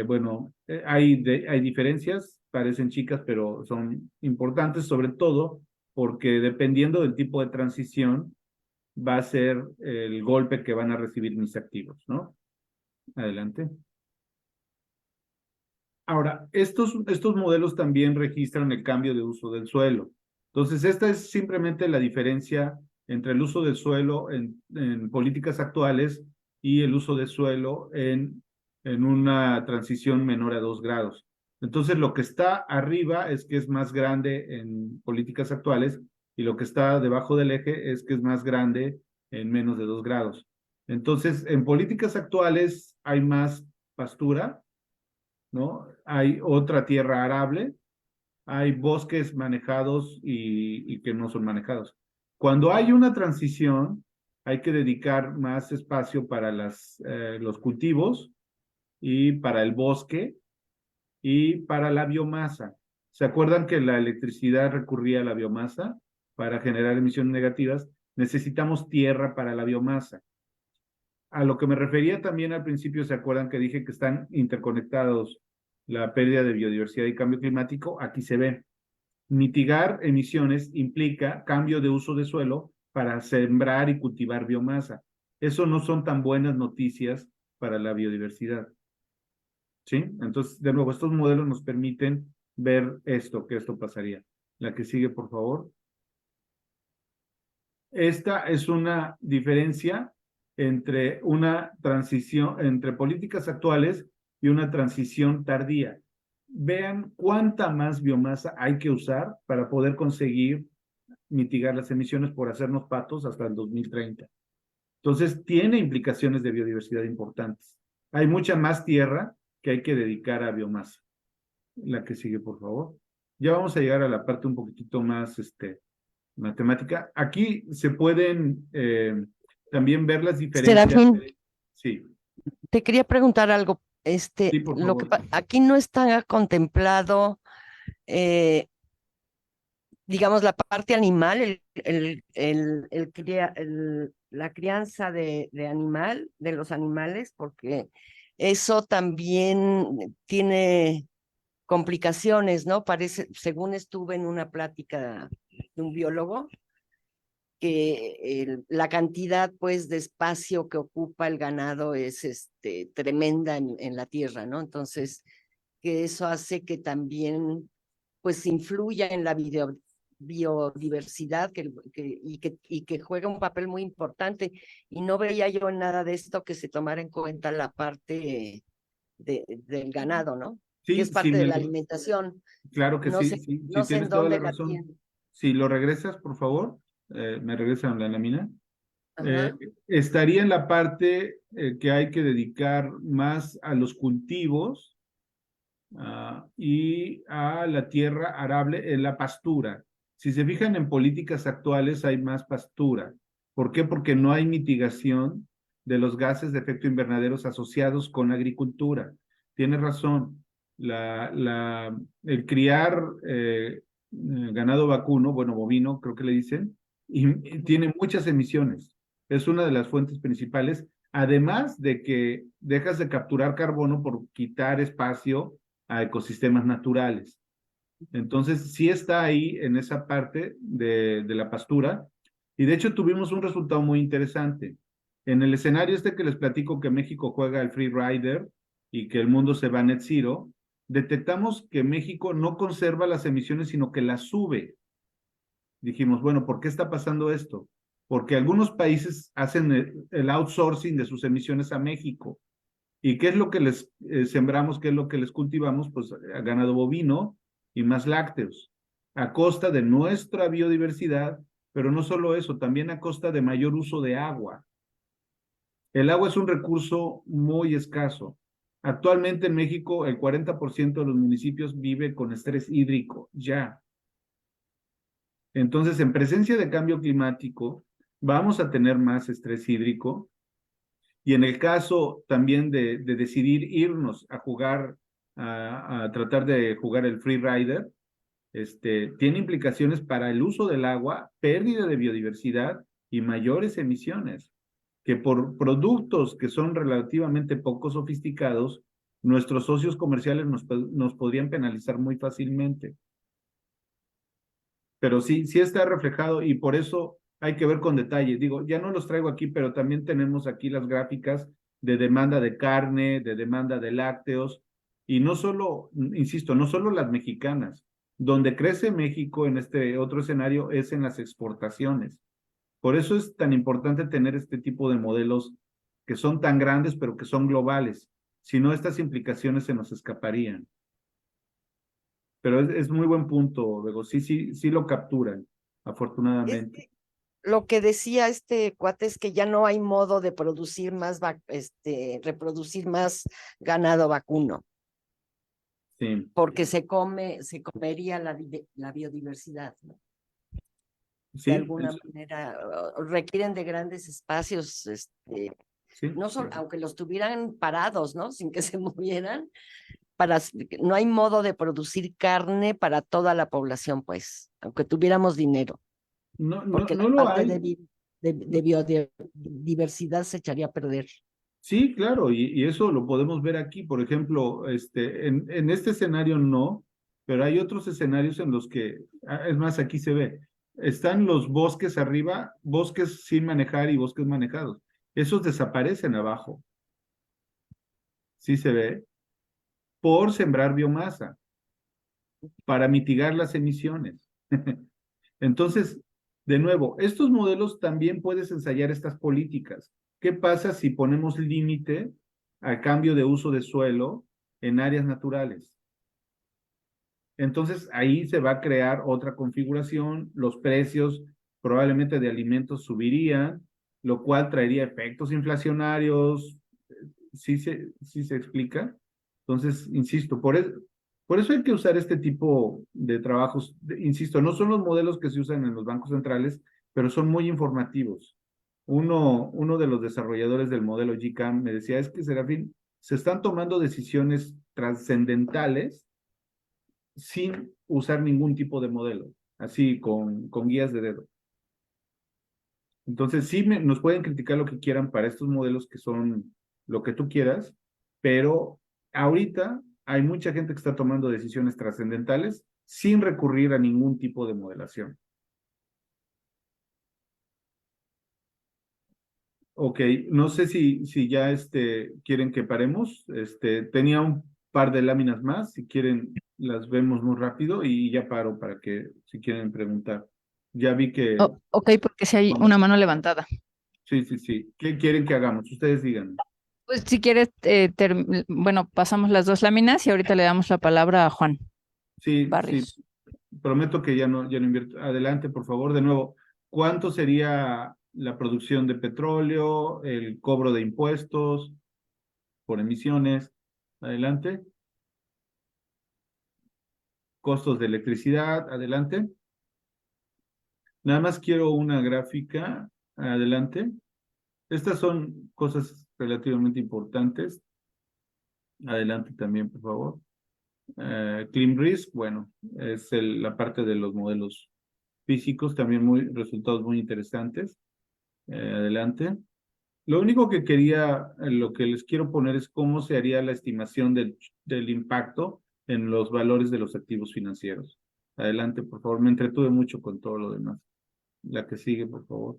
Bueno, hay diferencias, parecen chicas, pero son importantes, sobre todo porque dependiendo del tipo de transición, va a ser el golpe que van a recibir mis activos, ¿no? Adelante. Ahora, estos modelos también registran el cambio de uso del suelo. Entonces, esta es simplemente la diferencia entre el uso del suelo en políticas actuales y el uso del suelo en una transición menor a 2 grados. Entonces, lo que está arriba es que es más grande en políticas actuales y lo que está debajo del eje es que es más grande en menos de 2 grados. Entonces, en políticas actuales hay más pastura, ¿no? Hay otra tierra arable, hay bosques manejados y que no son manejados. Cuando hay una transición, hay que dedicar más espacio para los cultivos y para el bosque y para la biomasa. ¿Se acuerdan que la electricidad recurría a la biomasa para generar emisiones negativas? Necesitamos tierra para la biomasa. A lo que me refería también al principio, ¿se acuerdan que dije que están interconectados la pérdida de biodiversidad y cambio climático? Aquí se ve. Mitigar emisiones implica cambio de uso de suelo para sembrar y cultivar biomasa. Eso no son tan buenas noticias para la biodiversidad. ¿Sí? Entonces, de nuevo, estos modelos nos permiten ver que esto pasaría. La que sigue, por favor. Esta es una diferencia entre una transición, entre políticas actuales y una transición tardía. Vean cuánta más biomasa hay que usar para poder conseguir mitigar las emisiones por hacernos patos hasta el 2030. Entonces, tiene implicaciones de biodiversidad importantes. Hay mucha más tierra que hay que dedicar a biomasa. La que sigue, por favor. Ya vamos a llegar a la parte un poquitito más matemática. Aquí se pueden también ver las diferencias. Serafín, Sí, te quería preguntar algo. sí, por favor. Aquí no está contemplado, digamos, la parte animal, la crianza de los animales, porque eso también tiene complicaciones, ¿no? Parece, según estuve en una plática de un biólogo, que la cantidad, pues, de espacio que ocupa el ganado es tremenda en la tierra, ¿no? Entonces, que eso hace que también, pues, influya en la biodiversidad y que juega un papel muy importante. Y no veía yo en nada de esto que se tomara en cuenta la parte del ganado, ¿no? Sí, Que es parte de la alimentación. Claro que No sí, sé, sí, no sí, sé en tienes toda la dónde la razón. tienen. Si lo regresas, por favor, me regresan la lámina. Ajá. Estaría en la parte que hay que dedicar más a los cultivos y a la tierra arable, en la pastura. Si se fijan en políticas actuales, hay más pastura. ¿Por qué? Porque no hay mitigación de los gases de efecto invernadero asociados con la agricultura. Tienes razón. El criar ganado vacuno, bueno, bovino, creo que le dicen, y tiene muchas emisiones. Es una de las fuentes principales, además de que dejas de capturar carbono por quitar espacio a ecosistemas naturales. Entonces, sí está ahí en esa parte de la pastura, y de hecho tuvimos un resultado muy interesante. En el escenario este que les platico que México juega el Free Rider y que el mundo se va a net zero, detectamos que México no conserva las emisiones, sino que las sube. Dijimos, bueno, ¿por qué está pasando esto? Porque algunos países hacen el outsourcing de sus emisiones a México. ¿Y qué es lo que les sembramos? ¿Qué es lo que les cultivamos? Pues ganado bovino y más lácteos, a costa de nuestra biodiversidad, pero no solo eso, también a costa de mayor uso de agua. El agua es un recurso muy escaso. Actualmente en México el 40% de los municipios vive con estrés hídrico, ya. Entonces, en presencia de cambio climático, vamos a tener más estrés hídrico. Y en el caso también de decidir irnos a jugar, a tratar de jugar el Free Rider, tiene implicaciones para el uso del agua, pérdida de biodiversidad y mayores emisiones, que por productos que son relativamente poco sofisticados, nuestros socios comerciales nos podrían penalizar muy fácilmente. Pero sí, sí está reflejado y por eso hay que ver con detalle. Digo, ya no los traigo aquí, pero también tenemos aquí las gráficas de demanda de carne, de demanda de lácteos, y no solo, insisto, no solo las mexicanas. Donde crece México en este otro escenario es en las exportaciones. Por eso es tan importante tener este tipo de modelos que son tan grandes, pero que son globales. Si no, estas implicaciones se nos escaparían. Pero es muy buen punto, luego sí lo capturan, afortunadamente. Lo que decía este cuate es que ya no hay modo de producir más, reproducir más ganado vacuno, Sí, porque se comería la biodiversidad, ¿no? De sí, alguna manera requieren de grandes espacios, sí. no solo, aunque los tuvieran parados, ¿no? Sin que se movieran, no hay modo de producir carne para toda la población, pues, aunque tuviéramos dinero, No, no, porque la no lo parte hay. de biodiversidad se echaría a perder. Sí, claro, y eso lo podemos ver aquí. Por ejemplo, en este escenario no, pero hay otros escenarios en los que, es más, aquí se ve, están los bosques arriba, bosques sin manejar y bosques manejados. Esos desaparecen abajo. Sí se ve, por sembrar biomasa, para mitigar las emisiones. Entonces, de nuevo, estos modelos también puedes ensayar estas políticas. ¿Qué pasa si ponemos límite al cambio de uso de suelo en áreas naturales? Entonces, ahí se va a crear otra configuración, los precios probablemente de alimentos subirían, lo cual traería efectos inflacionarios. ¿Sí se explica? Entonces, insisto, por eso hay que usar este tipo de trabajos. Insisto, no son los modelos que se usan en los bancos centrales, pero son muy informativos. Uno de los desarrolladores del modelo GCAM me decía, es que Serafín, se están tomando decisiones trascendentales sin usar ningún tipo de modelo, así con guías de dedo. Entonces, sí nos pueden criticar lo que quieran para estos modelos que son lo que tú quieras, pero ahorita hay mucha gente que está tomando decisiones trascendentales sin recurrir a ningún tipo de modelación. Ok, no sé si ya quieren que paremos. Tenía un par de láminas más, si quieren las vemos muy rápido y ya paro para que si quieren preguntar. Ya vi que... Oh, ok, porque si hay una mano levantada. Sí. ¿Qué quieren que hagamos? Ustedes digan. Pues si quieres, bueno, pasamos las dos láminas y ahorita le damos la palabra a Juan Sí, Barrios. prometo que ya no invierto. Adelante, por favor, de nuevo. ¿Cuánto sería la producción de petróleo, el cobro de impuestos por emisiones. Adelante. Costos de electricidad. Adelante. Nada más quiero una gráfica. Adelante. Estas son cosas relativamente importantes. Adelante también, por favor. Clean Risk, bueno, es la parte de los modelos físicos, también resultados muy interesantes. Adelante. Lo único que lo que les quiero poner es cómo se haría la estimación del impacto en los valores de los activos financieros. Adelante, por favor. Me entretuve mucho con todo lo demás. La que sigue, por favor.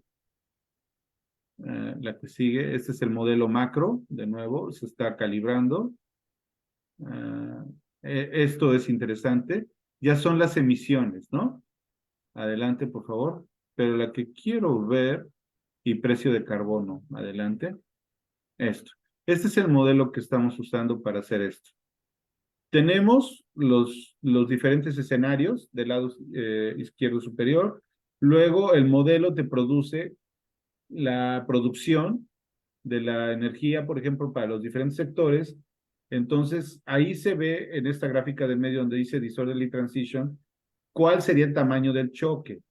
La que sigue. Este es el modelo macro, de nuevo, se está calibrando. Esto es interesante. Ya son las emisiones, ¿no? Adelante, por favor. Pero la que quiero ver, y precio de carbono. Adelante. Esto. Este es el modelo que estamos usando para hacer esto. Tenemos los diferentes escenarios del lado izquierdo superior. Luego el modelo te produce la producción de la energía, por ejemplo, para los diferentes sectores. Entonces, ahí se ve en esta gráfica del medio donde dice Disorderly Transition, cuál sería el tamaño del choque.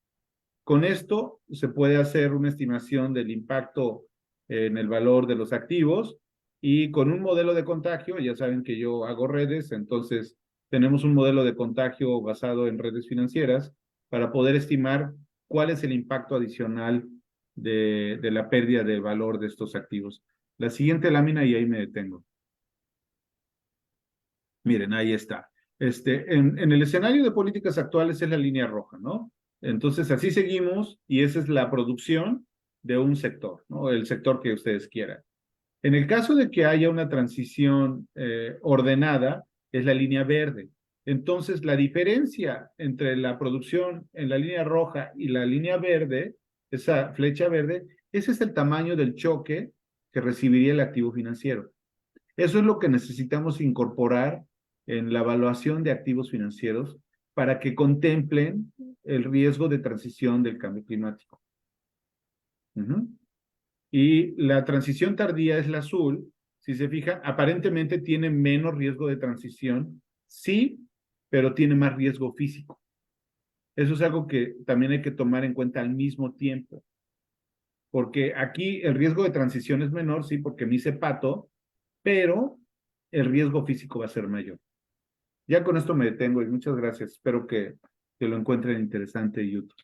Con esto se puede hacer una estimación del impacto en el valor de los activos y con un modelo de contagio, ya saben que yo hago redes, entonces tenemos un modelo de contagio basado en redes financieras para poder estimar cuál es el impacto adicional de la pérdida de valor de estos activos. La siguiente lámina y ahí me detengo. Miren, ahí está. En el escenario de políticas actuales es la línea roja, ¿no? Entonces, así seguimos y esa es la producción de un sector, ¿no? El sector que ustedes quieran. En el caso de que haya una transición ordenada, es la línea verde. Entonces, la diferencia entre la producción en la línea roja y la línea verde, esa flecha verde, ese es el tamaño del choque que recibiría el activo financiero. Eso es lo que necesitamos incorporar en la evaluación de activos financieros para que contemplen el riesgo de transición del cambio climático. Y la transición tardía es la azul. Si se fijan, aparentemente tiene menos riesgo de transición, sí, pero tiene más riesgo físico. Eso es algo que también hay que tomar en cuenta al mismo tiempo. Porque aquí el riesgo de transición es menor, sí, porque me hice pato, pero el riesgo físico va a ser mayor. Ya con esto me detengo y muchas gracias. Espero que lo encuentren interesante y útil.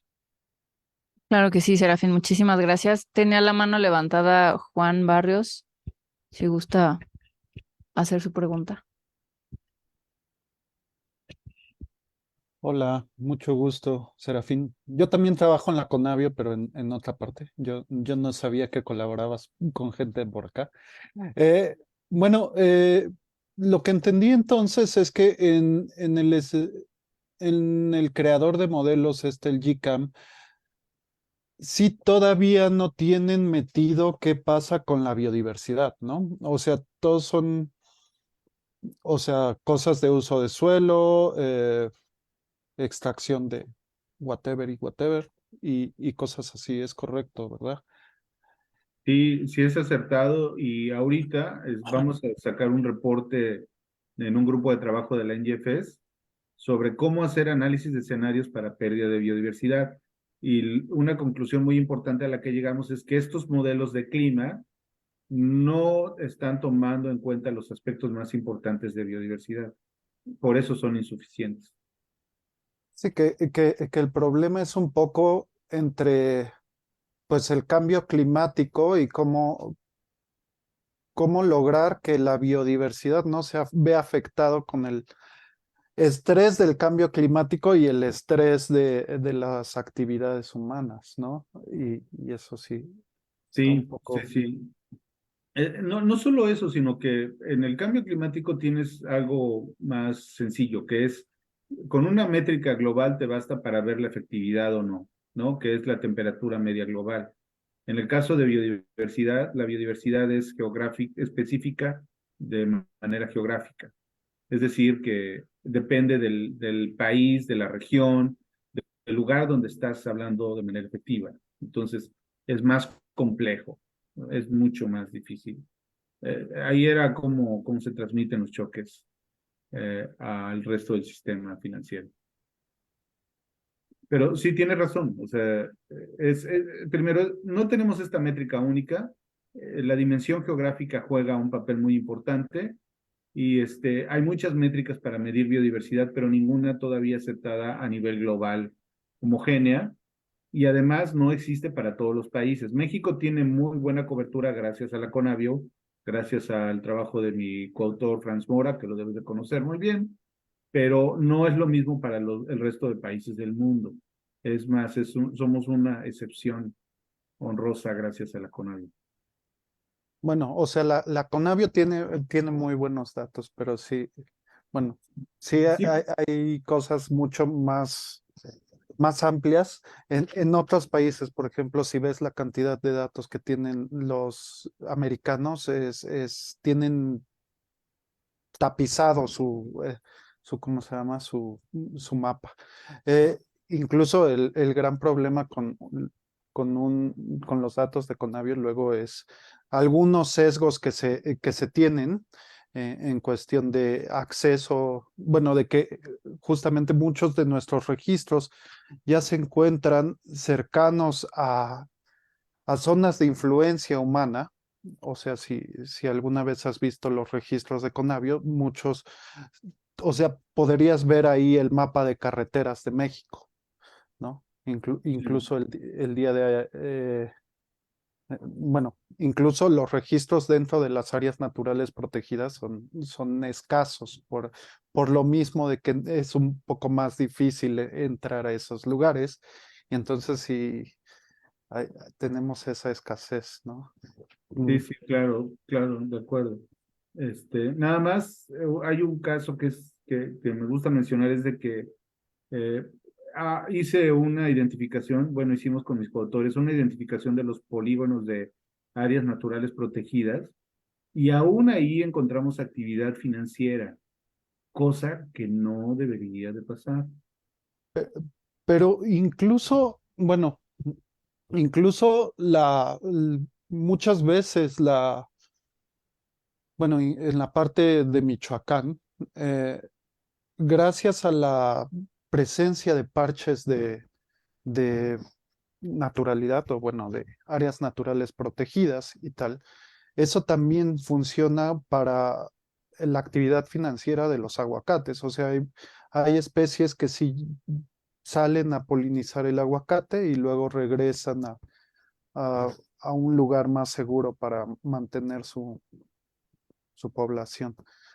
Claro que sí, Serafín, muchísimas gracias. Tenía la mano levantada Juan Barrios, si gusta hacer su pregunta. Hola, mucho gusto, Serafín. Yo también trabajo en la Conavio, pero en otra parte. Yo no sabía que colaborabas con gente por acá. Bueno, lo que entendí entonces es que en el creador de modelos, el GCAM, sí todavía no tienen metido qué pasa con la biodiversidad, ¿no? O sea, todos son, cosas de uso de suelo, extracción de whatever y cosas así, es correcto, ¿verdad? Sí, sí es acertado y ahorita vamos a sacar un reporte en un grupo de trabajo de la NGFS sobre cómo hacer análisis de escenarios para pérdida de biodiversidad. Y una conclusión muy importante a la que llegamos es que estos modelos de clima no están tomando en cuenta los aspectos más importantes de biodiversidad. Por eso son insuficientes. Sí, que el problema es un poco entre pues el cambio climático y cómo lograr que la biodiversidad no se vea afectado con el estrés del cambio climático y el estrés de las actividades humanas, ¿no? Y eso sí, está un Sí, poco... sí, sí. No solo eso, sino que en el cambio climático tienes algo más sencillo, que es con una métrica global te basta para ver la efectividad o no, ¿no? Que es la temperatura media global. En el caso de biodiversidad, la biodiversidad es geográfica, específica de manera geográfica. Es decir, que depende del país, de la región, del lugar donde estás hablando de manera efectiva. Entonces, es más complejo, es mucho más difícil. Ahí era cómo se transmiten los choques al resto del sistema financiero. Pero sí tiene razón, o sea, primero, no tenemos esta métrica única, la dimensión geográfica juega un papel muy importante y hay muchas métricas para medir biodiversidad, pero ninguna todavía aceptada a nivel global homogénea y además no existe para todos los países. México tiene muy buena cobertura gracias a la Conavio, gracias al trabajo de mi coautor Franz Mora, que lo debes de conocer muy bien, pero no es lo mismo para el resto de países del mundo. Es más, somos una excepción honrosa gracias a la Conavio. Bueno, o sea, la Conavio tiene muy buenos datos, pero sí, bueno, sí Sí. hay cosas mucho más amplias en otros países. Por ejemplo, si ves la cantidad de datos que tienen los americanos, tienen tapizado ¿cómo se llama? Su mapa. Incluso el gran problema con los datos de Conavio luego es algunos sesgos que se tienen en cuestión de acceso, bueno, de que justamente muchos de nuestros registros ya se encuentran cercanos a zonas de influencia humana. O sea, si alguna vez has visto los registros de Conavio, muchos, o sea, podrías ver ahí el mapa de carreteras de México, ¿no? Incluso el día de, bueno, incluso los registros dentro de las áreas naturales protegidas son escasos por lo mismo de que es un poco más difícil entrar a esos lugares. Y entonces sí tenemos esa escasez, ¿no? Sí, sí, claro, claro, de acuerdo. Nada más, hay un caso que me gusta mencionar, es de que eh, hice una identificación, bueno, hicimos con mis coautores una identificación de los polígonos de áreas naturales protegidas y aún ahí encontramos actividad financiera, cosa que no debería de pasar. Pero incluso, bueno, incluso muchas veces bueno, en la parte de Michoacán, gracias a la presencia de parches de naturalidad o bueno, de áreas naturales protegidas y tal, eso también funciona para la actividad financiera de los aguacates. O sea, hay especies que sí salen a polinizar el aguacate y luego regresan a, a un lugar más seguro para mantener su población.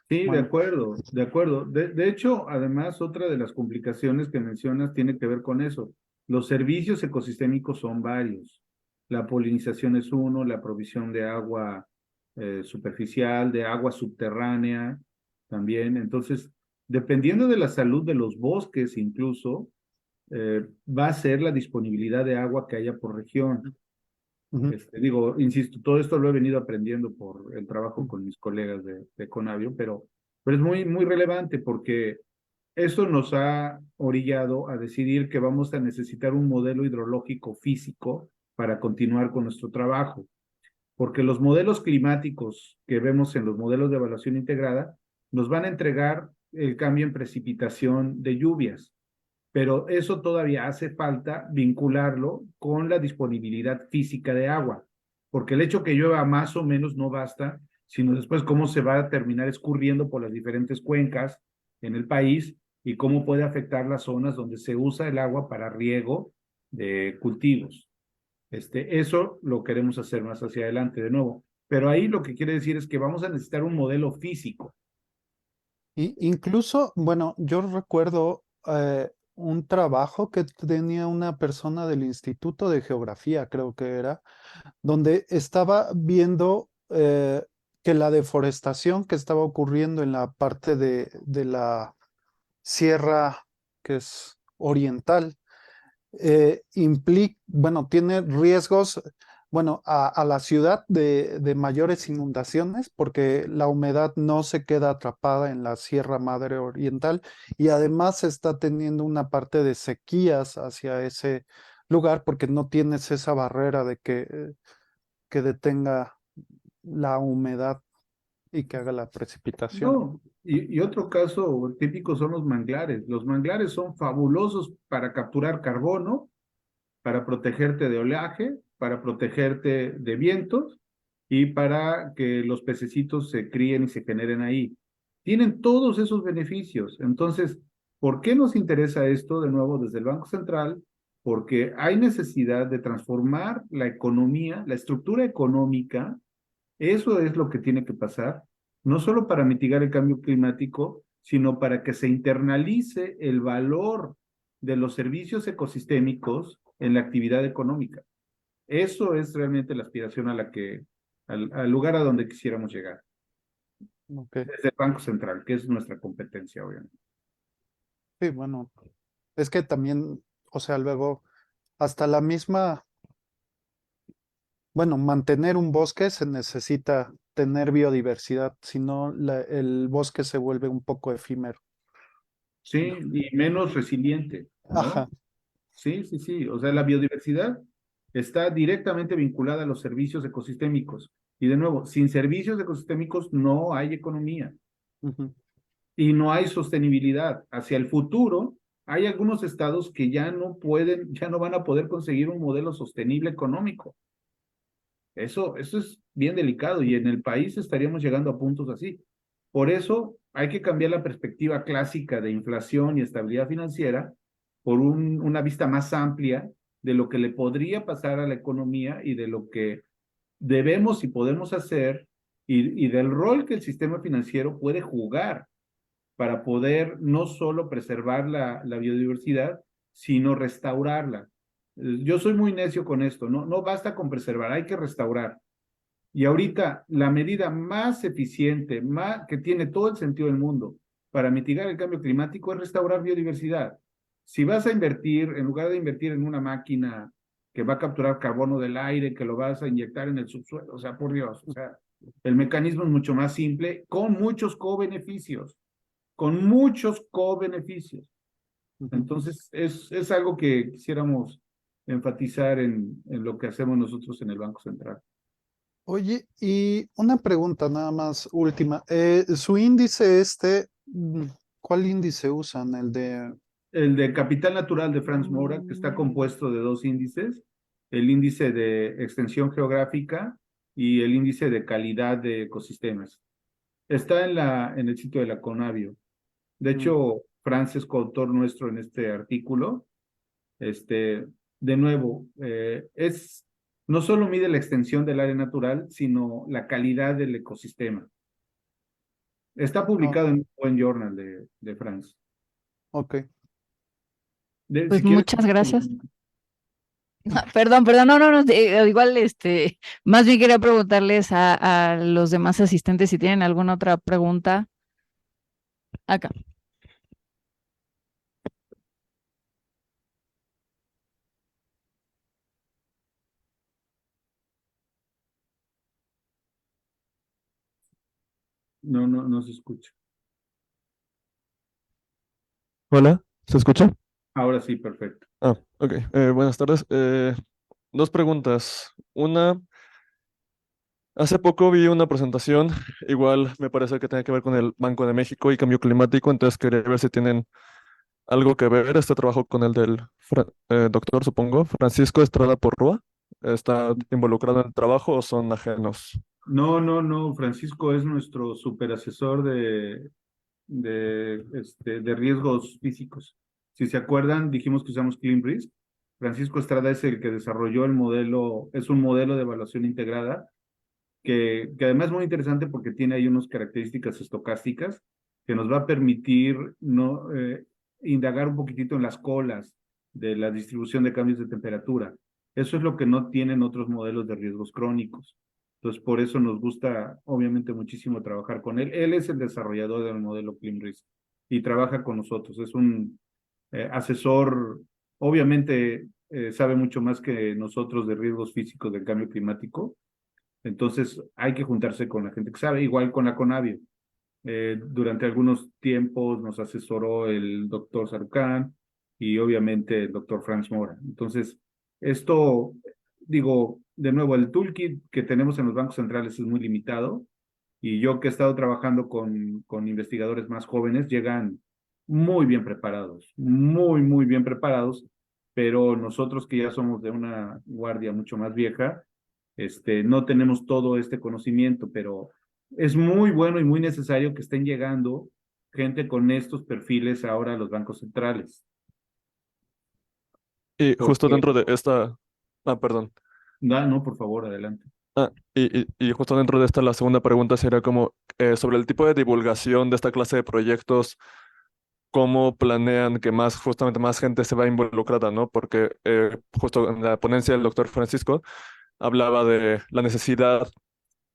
Sí, de Bueno, acuerdo, de acuerdo. De hecho, además, otra de las complicaciones que mencionas tiene que ver con eso. Los servicios ecosistémicos son varios. La polinización es uno, la provisión de agua superficial, de agua subterránea también. Entonces, dependiendo de la salud de los bosques incluso, va a ser la disponibilidad de agua que haya por región. ujú, Digo, insisto, todo esto lo he venido aprendiendo por el trabajo con mis colegas de Conavio, pero es muy, muy relevante porque esto nos ha orillado a decidir que vamos a necesitar un modelo hidrológico físico para continuar con nuestro trabajo, porque los modelos climáticos que vemos en los modelos de evaluación integrada nos van a entregar el cambio en precipitación de lluvias, pero eso todavía hace falta vincularlo con la disponibilidad física de agua, porque el hecho que llueva más o menos no basta, sino después cómo se va a terminar escurriendo por las diferentes cuencas en el país y cómo puede afectar las zonas donde se usa el agua para riego de cultivos. Eso lo queremos hacer más hacia adelante de nuevo, pero ahí lo que quiere decir es que vamos a necesitar un modelo físico. Incluso, bueno, yo recuerdo un trabajo que tenía una persona del Instituto de Geografía, creo que era, donde estaba viendo que la deforestación que estaba ocurriendo en la parte de la sierra que es oriental, bueno, tiene riesgos, bueno, a la ciudad de mayores inundaciones porque la humedad no se queda atrapada en la Sierra Madre Oriental y además está teniendo una parte de sequías lugar porque no tienes esa barrera de que detenga la humedad y que haga la precipitación. No, y otro caso típico son los manglares. Los manglares son fabulosos para capturar carbono, para protegerte de oleaje, para protegerte de vientos y para que los pececitos se críen y se generen ahí. Tienen todos esos beneficios. Entonces, ¿por qué nos interesa esto de nuevo desde el Banco Central? Porque hay necesidad de transformar la economía, la estructura económica. Eso es lo que tiene que pasar, no solo para mitigar el cambio climático, sino para que se internalice el valor de los servicios ecosistémicos en la actividad económica. Eso es realmente la aspiración a la que, al lugar a donde quisiéramos llegar, Ok. desde el Banco Central, que es nuestra competencia, obviamente. Sí, bueno, es que también, o sea, luego hasta la misma, bueno, mantener un bosque se necesita tener biodiversidad, si no el bosque se vuelve un poco efímero. Sí, y menos resiliente, Ajá. ¿no? Sí, sí, sí. O sea, la biodiversidad está directamente vinculada a los servicios ecosistémicos. Y de nuevo, sin servicios ecosistémicos no hay economía Ujú. y no hay sostenibilidad. Hacia el futuro, hay algunos estados que ya no pueden, ya no van a poder conseguir un modelo sostenible económico. Eso es bien delicado y en el país estaríamos llegando a puntos así. Por eso hay que cambiar la perspectiva clásica de inflación y estabilidad financiera por una vista más amplia de lo que le podría pasar a la economía y de lo que debemos y podemos hacer y del rol que el sistema financiero puede jugar para poder no solo preservar la biodiversidad, sino restaurarla. Yo soy muy necio con esto, no basta con preservar, hay que restaurar. Y ahorita la medida más eficiente, que tiene todo el sentido del mundo para mitigar el cambio climático es restaurar biodiversidad. Si vas a invertir, en lugar de invertir en una máquina que va a capturar carbono del aire, que lo vas a inyectar en el subsuelo, o sea, por Dios, o sea, el mecanismo es mucho más simple, con muchos co-beneficios, con muchos co-beneficios. Ujú. Entonces, es algo que quisiéramos enfatizar en lo que hacemos nosotros en el Banco Central. Oye, y una pregunta nada más última. Su índice ¿cuál índice usan? El de... El de capital natural de Franz Mora, que está compuesto de dos índices, el índice de extensión geográfica y el índice de calidad de ecosistemas. Está en el sitio de la Conavio. De hecho, Franz es coautor nuestro en este artículo. De nuevo, no solo mide la extensión del área natural, sino la calidad del ecosistema. Está Ah, publicado en un buen journal de Franz. ok. Pues Si quieres, muchas gracias. Perdón, no, igual más bien quería preguntarles a los demás asistentes si tienen alguna otra pregunta. Acá. no se escucha. Hola, ¿se escucha? Ahora sí, perfecto. Ah, ok. Buenas tardes. Dos preguntas. Una, hace poco vi una presentación, igual me parece que tiene que ver con el Banco de México y cambio climático, entonces quería ver si tienen algo que ver este trabajo con el del doctor, supongo, Francisco Estrada Porrúa. ¿Está involucrado en el trabajo o son ajenos? No, Francisco es nuestro superasesor de riesgos físicos. Si se acuerdan, dijimos que usamos Clean Risk. Francisco Estrada es el que desarrolló el modelo, es un modelo de evaluación integrada que además es muy interesante porque tiene ahí unas características estocásticas que nos va a permitir indagar un poquitito en las colas de la distribución de cambios de temperatura. Eso es lo que no tienen otros modelos de riesgos crónicos. Entonces, por eso nos gusta, obviamente, muchísimo trabajar con él. Él es el desarrollador del modelo Clean Risk y trabaja con nosotros. Es un asesor, obviamente, sabe mucho más que nosotros de riesgos físicos del cambio climático. Entonces, hay que juntarse con la gente que sabe, igual con la Conavio. Durante algunos tiempos nos asesoró el doctor Sarucán y obviamente el doctor Franz Mora. Entonces, Esto, digo, de nuevo, el toolkit que tenemos en los bancos centrales es muy limitado y yo que he estado trabajando con investigadores más jóvenes, llegan muy bien preparados, muy bien preparados, pero nosotros que ya somos de una guardia mucho más vieja, no tenemos todo este conocimiento, pero es muy bueno y muy necesario que estén llegando gente con estos perfiles ahora a los bancos centrales. Y justo Porque, dentro de esta, perdón. no, no, por favor, adelante. Y justo dentro de esta, la segunda pregunta sería como sobre el tipo de divulgación de esta clase de proyectos, cómo planean que justamente más gente se va involucrada, ¿no? Porque justo en la ponencia del doctor Francisco hablaba de la necesidad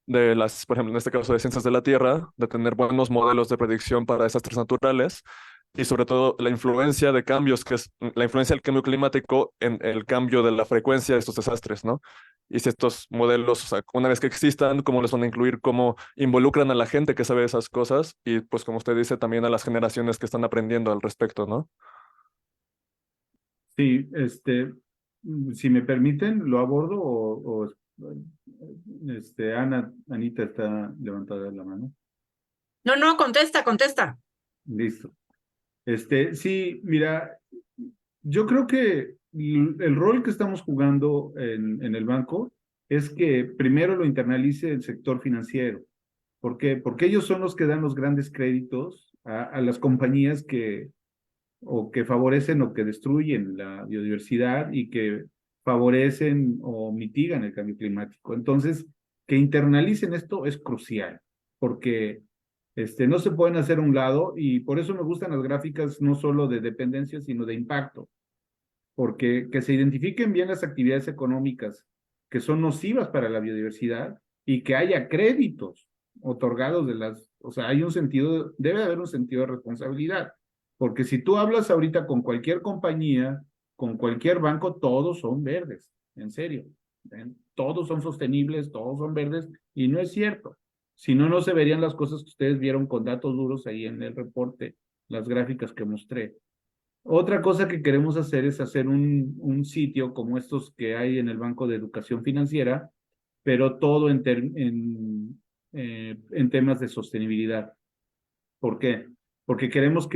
de por ejemplo, en este caso de ciencias de la Tierra, de tener buenos modelos de predicción para desastres naturales y sobre todo la influencia de cambios, que es la influencia del cambio climático en el cambio de la frecuencia de estos desastres, ¿no? Y si estos modelos, o sea, una vez que existan, cómo les van a incluir, cómo involucran a la gente que sabe esas cosas y pues como usted dice, también a las generaciones que están aprendiendo al respecto, ¿no? Sí, si me permiten, lo abordo Anita está levantada la mano. No, no, contesta, contesta. Listo. Sí, mira, yo creo que el rol que estamos jugando en el banco es que primero lo internalice el sector financiero. ¿Por qué? Porque ellos son los que dan los grandes créditos a las compañías que favorecen o que destruyen la biodiversidad y que favorecen o mitigan el cambio climático. Entonces, que internalicen esto es crucial, porque no se pueden hacer a un lado y por eso me gustan las gráficas no solo de dependencia, sino de impacto, porque que se identifiquen bien las actividades económicas que son nocivas para la biodiversidad y que haya créditos otorgados o sea, debe haber un sentido de responsabilidad, porque si tú hablas ahorita con cualquier compañía, con cualquier banco, todos son verdes, en serio, ¿ven? Todos son sostenibles, todos son verdes, y no es cierto. Si no, no se verían las cosas que ustedes vieron con datos duros ahí en el reporte, las gráficas que mostré. Otra cosa que queremos hacer es hacer un sitio como estos que hay en el Banco de Educación Financiera, pero todo en temas de sostenibilidad. ¿Por qué? Porque queremos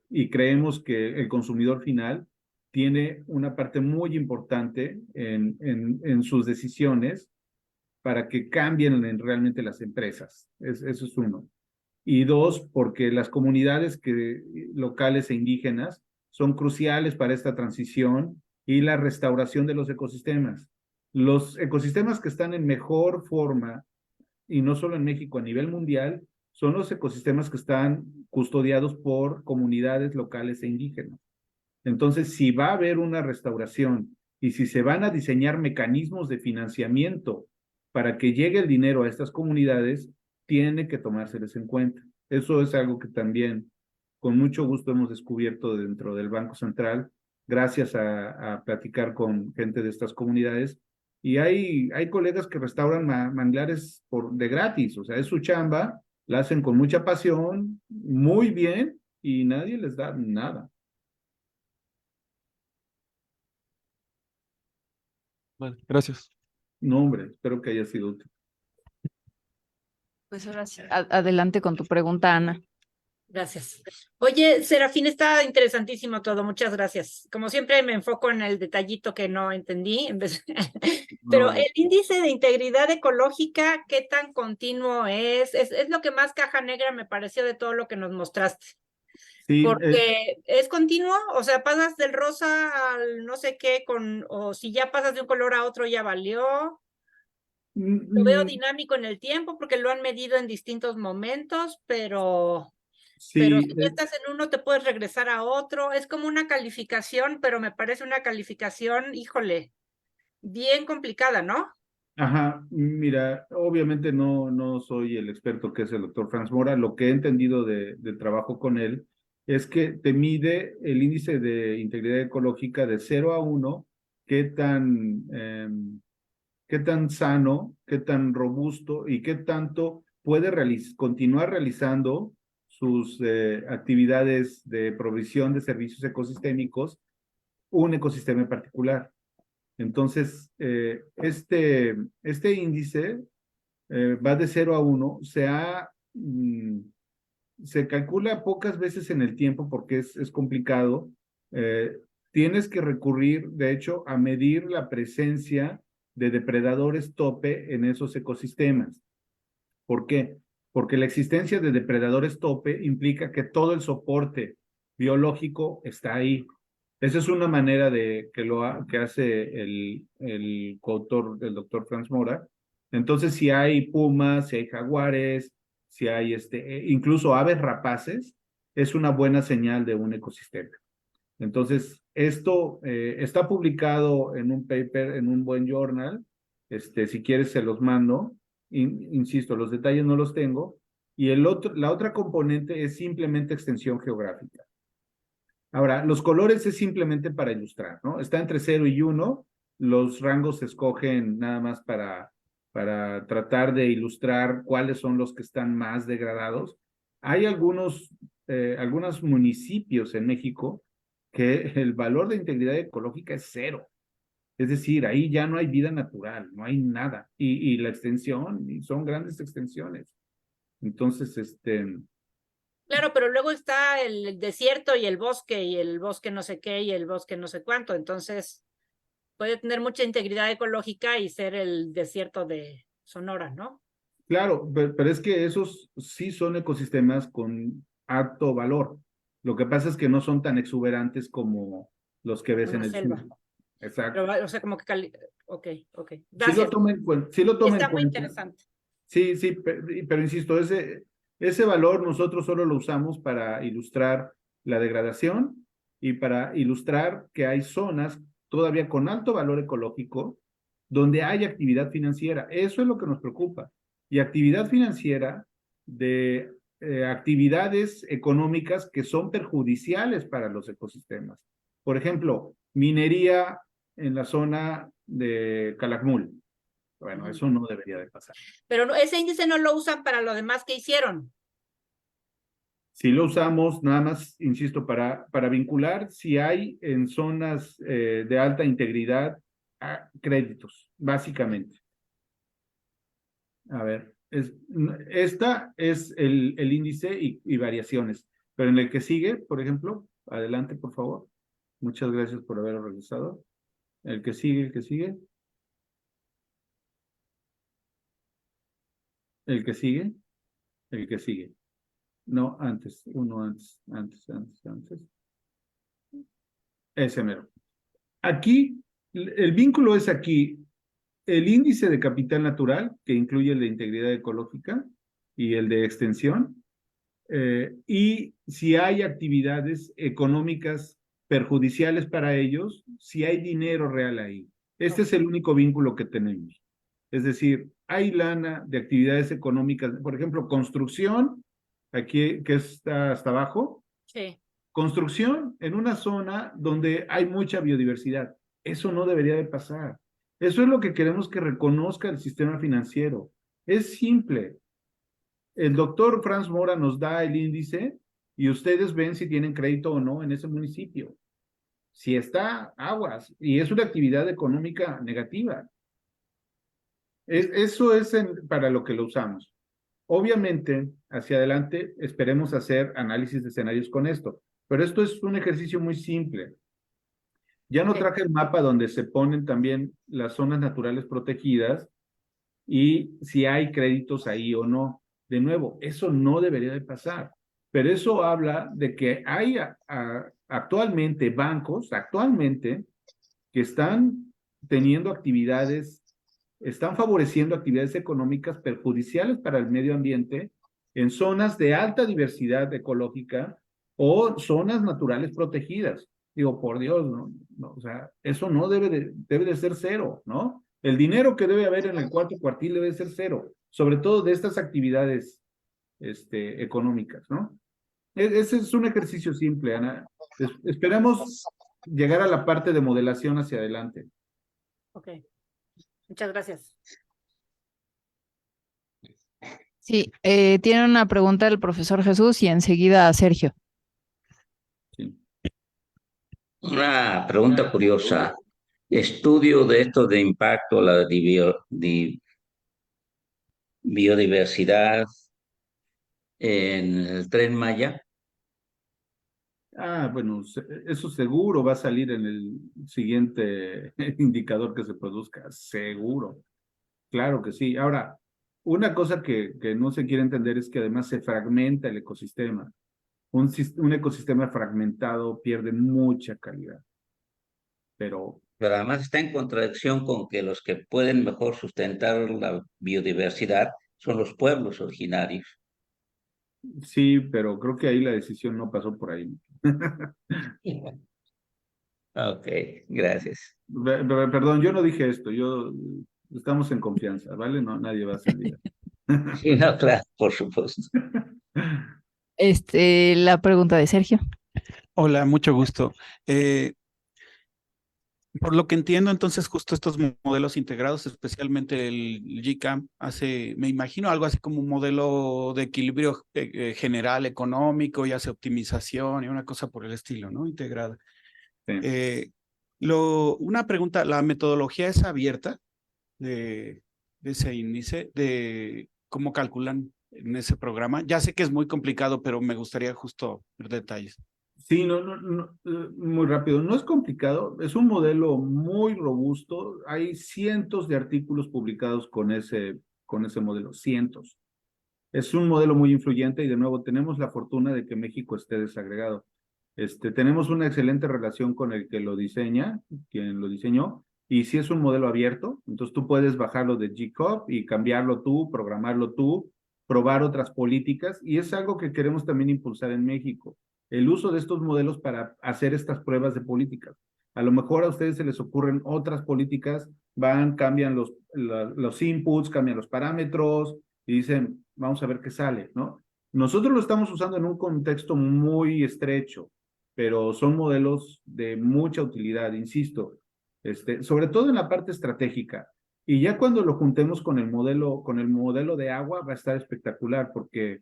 y creemos que el consumidor final tiene una parte muy importante en sus decisiones para que cambien realmente las empresas. Eso es uno. Y dos, porque las comunidades locales e indígenas son cruciales para esta transición y la restauración de los ecosistemas. Los ecosistemas que están en mejor forma, y no solo en México, a nivel mundial, son los ecosistemas que están custodiados por comunidades locales e indígenas. Entonces, si va a haber una restauración y si se van a diseñar mecanismos de financiamiento para que llegue el dinero a estas comunidades, tiene que tomárseles en cuenta. Eso es algo que también con mucho gusto hemos descubierto dentro del Banco Central, gracias a platicar con gente de estas comunidades. Y hay colegas que restauran manglares de gratis, o sea, es su chamba, la hacen con mucha pasión, muy bien, y nadie les da nada. Vale, gracias. No, hombre, espero que haya sido útil. Pues ahora sí, adelante con tu pregunta, Ana. Gracias. Oye, Serafín, está interesantísimo todo, muchas gracias. Como siempre me enfoco en el detallito que no entendí, pero el índice de integridad ecológica, ¿qué tan continuo es? Es lo que más caja negra me pareció de todo lo que nos mostraste. Sí, porque es continuo, o sea, pasas del rosa al no sé qué, o si ya pasas de un color a otro ya valió. Lo veo dinámico en el tiempo porque lo han medido en distintos momentos, pero sí, si ya estás en uno te puedes regresar a otro. Es como una calificación, pero me parece una calificación, híjole, bien complicada, ¿no? ajá, mira, obviamente no soy el experto que es el doctor Franz Mora. Lo que he entendido del trabajo con él es que te mide el índice de integridad ecológica de 0 a 1, qué tan sano, qué tan robusto y qué tanto puede continuar realizando sus actividades de provisión de servicios ecosistémicos, un ecosistema en particular. Entonces, este índice va de 0 a 1, se calcula pocas veces en el tiempo porque es complicado. Tienes que recurrir, de hecho, a medir la presencia de depredadores tope en esos ecosistemas. ¿Por qué? Porque la existencia de depredadores tope implica que todo el soporte biológico está ahí. Esa es una manera que hace el coautor del doctor Franz Mora. Entonces, si hay pumas, si hay jaguares, si hay incluso aves rapaces, es una buena señal de un ecosistema. Entonces, esto está publicado en un paper, en un buen journal. Si quieres, se los mando. Insisto, los detalles no los tengo. Y la otra componente es simplemente extensión geográfica. Ahora, los colores es simplemente para ilustrar, ¿no? Está entre 0 y 1. Los rangos se escogen nada más para tratar de ilustrar cuáles son los que están más degradados. Hay algunos municipios en México que el valor de integridad ecológica es 0. Es decir, ahí ya no hay vida natural, no hay nada. Y la extensión, y son grandes extensiones. Entonces, Claro, pero luego está el desierto y el bosque no sé qué, y el bosque no sé cuánto. Entonces, puede tener mucha integridad ecológica y ser el desierto de Sonora, ¿no? Claro, pero es que esos sí son ecosistemas con alto valor. Lo que pasa es que no son tan exuberantes como los que ves Como en la el selva. sur. Exacto. Pero, o sea, como que ok. Sí Gracias. lo toma en cuenta. Sí lo toma Está en muy cuenta. interesante. Sí, pero insisto, ese valor nosotros solo lo usamos para ilustrar la degradación y para ilustrar que hay zonas todavía con alto valor ecológico donde hay actividad financiera. Eso es lo que nos preocupa. Y actividad financiera de actividades económicas que son perjudiciales para los ecosistemas. Por ejemplo, minería en la zona de Calakmul. Bueno, eso no debería de pasar. Pero ese índice no lo usan para lo demás que hicieron. Si lo usamos, nada más, insisto, para vincular si hay en zonas de alta integridad créditos, básicamente. A ver, esta es el índice y variaciones. Pero en el que sigue, por ejemplo, adelante, por favor. Muchas gracias por haber regresado. El que sigue. El que sigue. No, antes, uno antes. Ese mero. Aquí, el vínculo es aquí, el índice de capital natural, que incluye el de integridad ecológica y el de extensión, y si hay actividades económicas perjudiciales para ellos, si hay dinero real ahí. Este es el único vínculo que tenemos. Es decir, hay lana de actividades económicas, por ejemplo, construcción, aquí que está hasta abajo. Sí. Construcción en una zona donde hay mucha biodiversidad. Eso no debería de pasar. Eso es lo que queremos que reconozca el sistema financiero. Es simple. El doctor Franz Mora nos da el índice y ustedes ven si tienen crédito o no en ese municipio. Si está, aguas. Y es una actividad económica negativa. Eso es para lo que lo usamos. Obviamente, hacia adelante, esperemos hacer análisis de escenarios con esto. Pero esto es un ejercicio muy simple. Ya no traje el mapa donde se ponen también las zonas naturales protegidas y si hay créditos ahí o no. De nuevo, eso no debería de pasar. Pero eso habla de que hay actualmente bancos, que están teniendo actividades, están favoreciendo actividades económicas perjudiciales para el medio ambiente en zonas de alta diversidad ecológica o zonas naturales protegidas. Digo, por Dios, ¿no? O sea, eso no debe de ser 0, ¿no? El dinero que debe haber en el cuarto cuartil debe ser 0, sobre todo de estas actividades económicas, ¿no? Ese es un ejercicio simple, Ana. Esperemos llegar a la parte de modelación hacia adelante. Ok. Muchas gracias. Sí, tiene una pregunta del profesor Jesús y enseguida a Sergio. Sí. Una pregunta curiosa. estudio de esto de impacto a la biodiversidad en el Tren Maya. Ah, bueno, eso seguro va a salir en el siguiente indicador que se produzca, seguro. Claro que sí. Ahora, una cosa que no se quiere entender es que además se fragmenta el ecosistema. Un ecosistema fragmentado pierde mucha calidad, pero Pero además está en contradicción con que los que pueden mejor sustentar la biodiversidad son los pueblos originarios. sí, pero creo que ahí la decisión no pasó por ahí. Ok, gracias. Perdón, yo no dije esto, estamos en confianza, ¿vale? No, nadie va a salir. Sí, no, claro, por supuesto. La pregunta de Sergio. Hola, mucho gusto. Por lo que entiendo, entonces justo estos modelos integrados, especialmente el GCAM, hace, me imagino, algo así como un modelo de equilibrio general económico y hace optimización y una cosa por el estilo, ¿no? Integrada. Sí. Una pregunta, ¿la metodología es abierta de ese índice? ¿De cómo calculan en ese programa? Ya sé que es muy complicado, pero me gustaría justo ver detalles. Sí, muy rápido. No es complicado, es un modelo muy robusto. Hay cientos de artículos publicados con ese modelo, cientos. Es un modelo muy influyente y de nuevo tenemos la fortuna de que México esté desagregado. Tenemos una excelente relación con el que lo diseña, quien lo diseñó, y si es un modelo abierto, entonces tú puedes bajarlo de GCOP y cambiarlo tú, programarlo tú, probar otras políticas, y es algo que queremos también impulsar en México, el uso de estos modelos para hacer estas pruebas de políticas. A lo mejor a ustedes se les ocurren otras políticas, cambian los inputs, cambian los parámetros, y dicen, vamos a ver qué sale, ¿no? Nosotros lo estamos usando en un contexto muy estrecho, pero son modelos de mucha utilidad, insisto, sobre todo en la parte estratégica. Y ya cuando lo juntemos con el modelo de agua, va a estar espectacular, porque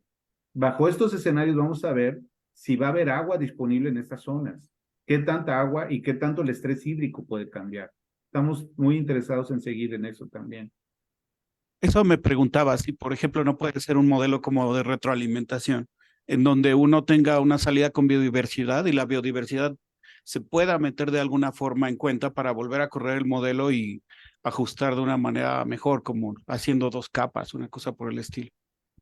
bajo estos escenarios vamos a ver si va a haber agua disponible en estas zonas, qué tanta agua y qué tanto el estrés hídrico puede cambiar. Estamos muy interesados en seguir en eso también. Eso me preguntaba si, por ejemplo, no puede ser un modelo como de retroalimentación, en donde uno tenga una salida con biodiversidad y la biodiversidad se pueda meter de alguna forma en cuenta para volver a correr el modelo y ajustar de una manera mejor, como haciendo dos capas, una cosa por el estilo.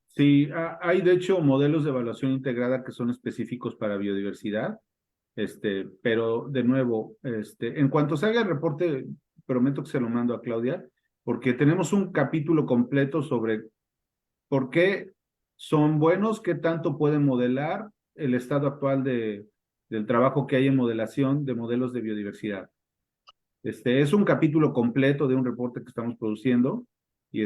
Sí, hay de hecho modelos de evaluación integrada que son específicos para biodiversidad, pero de nuevo, en cuanto salga el reporte, prometo que se lo mando a Claudia, porque tenemos un capítulo completo sobre por qué son buenos, qué tanto pueden modelar el estado actual del trabajo que hay en modelación de modelos de biodiversidad. Es un capítulo completo de un reporte que estamos produciendo y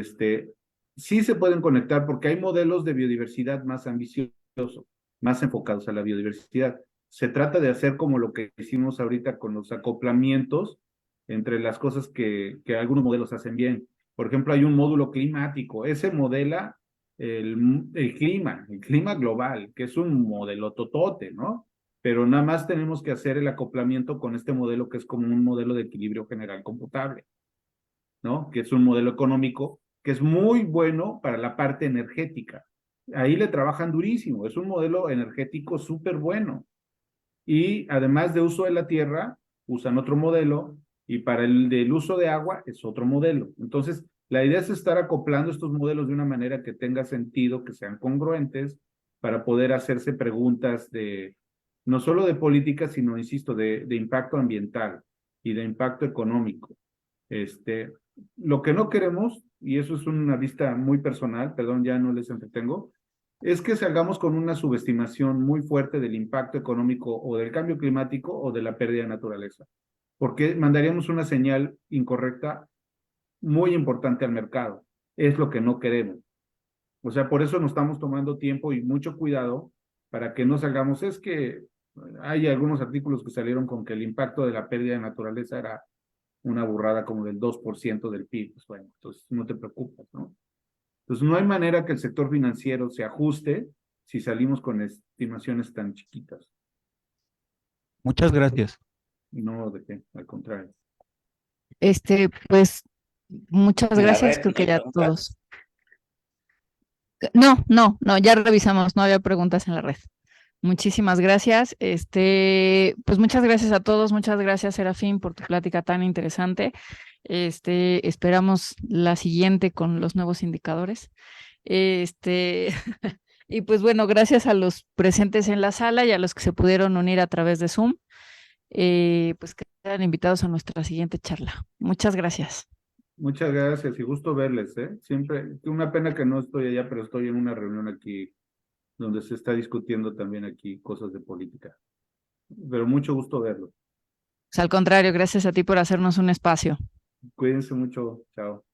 sí se pueden conectar porque hay modelos de biodiversidad más ambiciosos, más enfocados a la biodiversidad. Se trata de hacer como lo que hicimos ahorita con los acoplamientos entre las cosas que algunos modelos hacen bien. Por ejemplo, hay un módulo climático, ese modela el clima global, que es un modelo totote, ¿no? Pero nada más tenemos que hacer el acoplamiento con este modelo que es como un modelo de equilibrio general computable, ¿no? Que es un modelo económico que es muy bueno para la parte energética. Ahí le trabajan durísimo, es un modelo energético súper bueno. Y además de uso de la tierra, usan otro modelo y para el del uso de agua es otro modelo. Entonces, la idea es estar acoplando estos modelos de una manera que tenga sentido, que sean congruentes, para poder hacerse preguntas no solo de política, sino, insisto, de impacto ambiental y de impacto económico. Lo que no queremos, y eso es una vista muy personal, perdón, ya no les entretengo, es que salgamos con una subestimación muy fuerte del impacto económico o del cambio climático o de la pérdida de naturaleza, porque mandaríamos una señal incorrecta muy importante al mercado. Es lo que no queremos. O sea, por eso nos estamos tomando tiempo y mucho cuidado para que no salgamos. Es que hay algunos artículos que salieron con que el impacto de la pérdida de naturaleza era una burrada como del 2% del PIB. Pues bueno, entonces no te preocupes, ¿no? Entonces no hay manera que el sector financiero se ajuste si salimos con estimaciones tan chiquitas. Muchas gracias. No, de qué, al contrario. Pues muchas En la gracias, red creo no que hay ya preguntas. todos. No, ya revisamos, no había preguntas en la red. Muchísimas gracias. Pues muchas gracias a todos, muchas gracias, Serafín, por tu plática tan interesante. Esperamos la siguiente con los nuevos indicadores. Y pues bueno, gracias a los presentes en la sala y a los que se pudieron unir a través de Zoom. Pues quedan invitados a nuestra siguiente charla. Muchas gracias. Muchas gracias y gusto verles, ¿eh? Siempre, una pena que no estoy allá, pero estoy en una reunión aquí donde se está discutiendo también aquí cosas de política. Pero mucho gusto verlos. Pues al contrario, gracias a ti por hacernos un espacio. Cuídense mucho. Chao.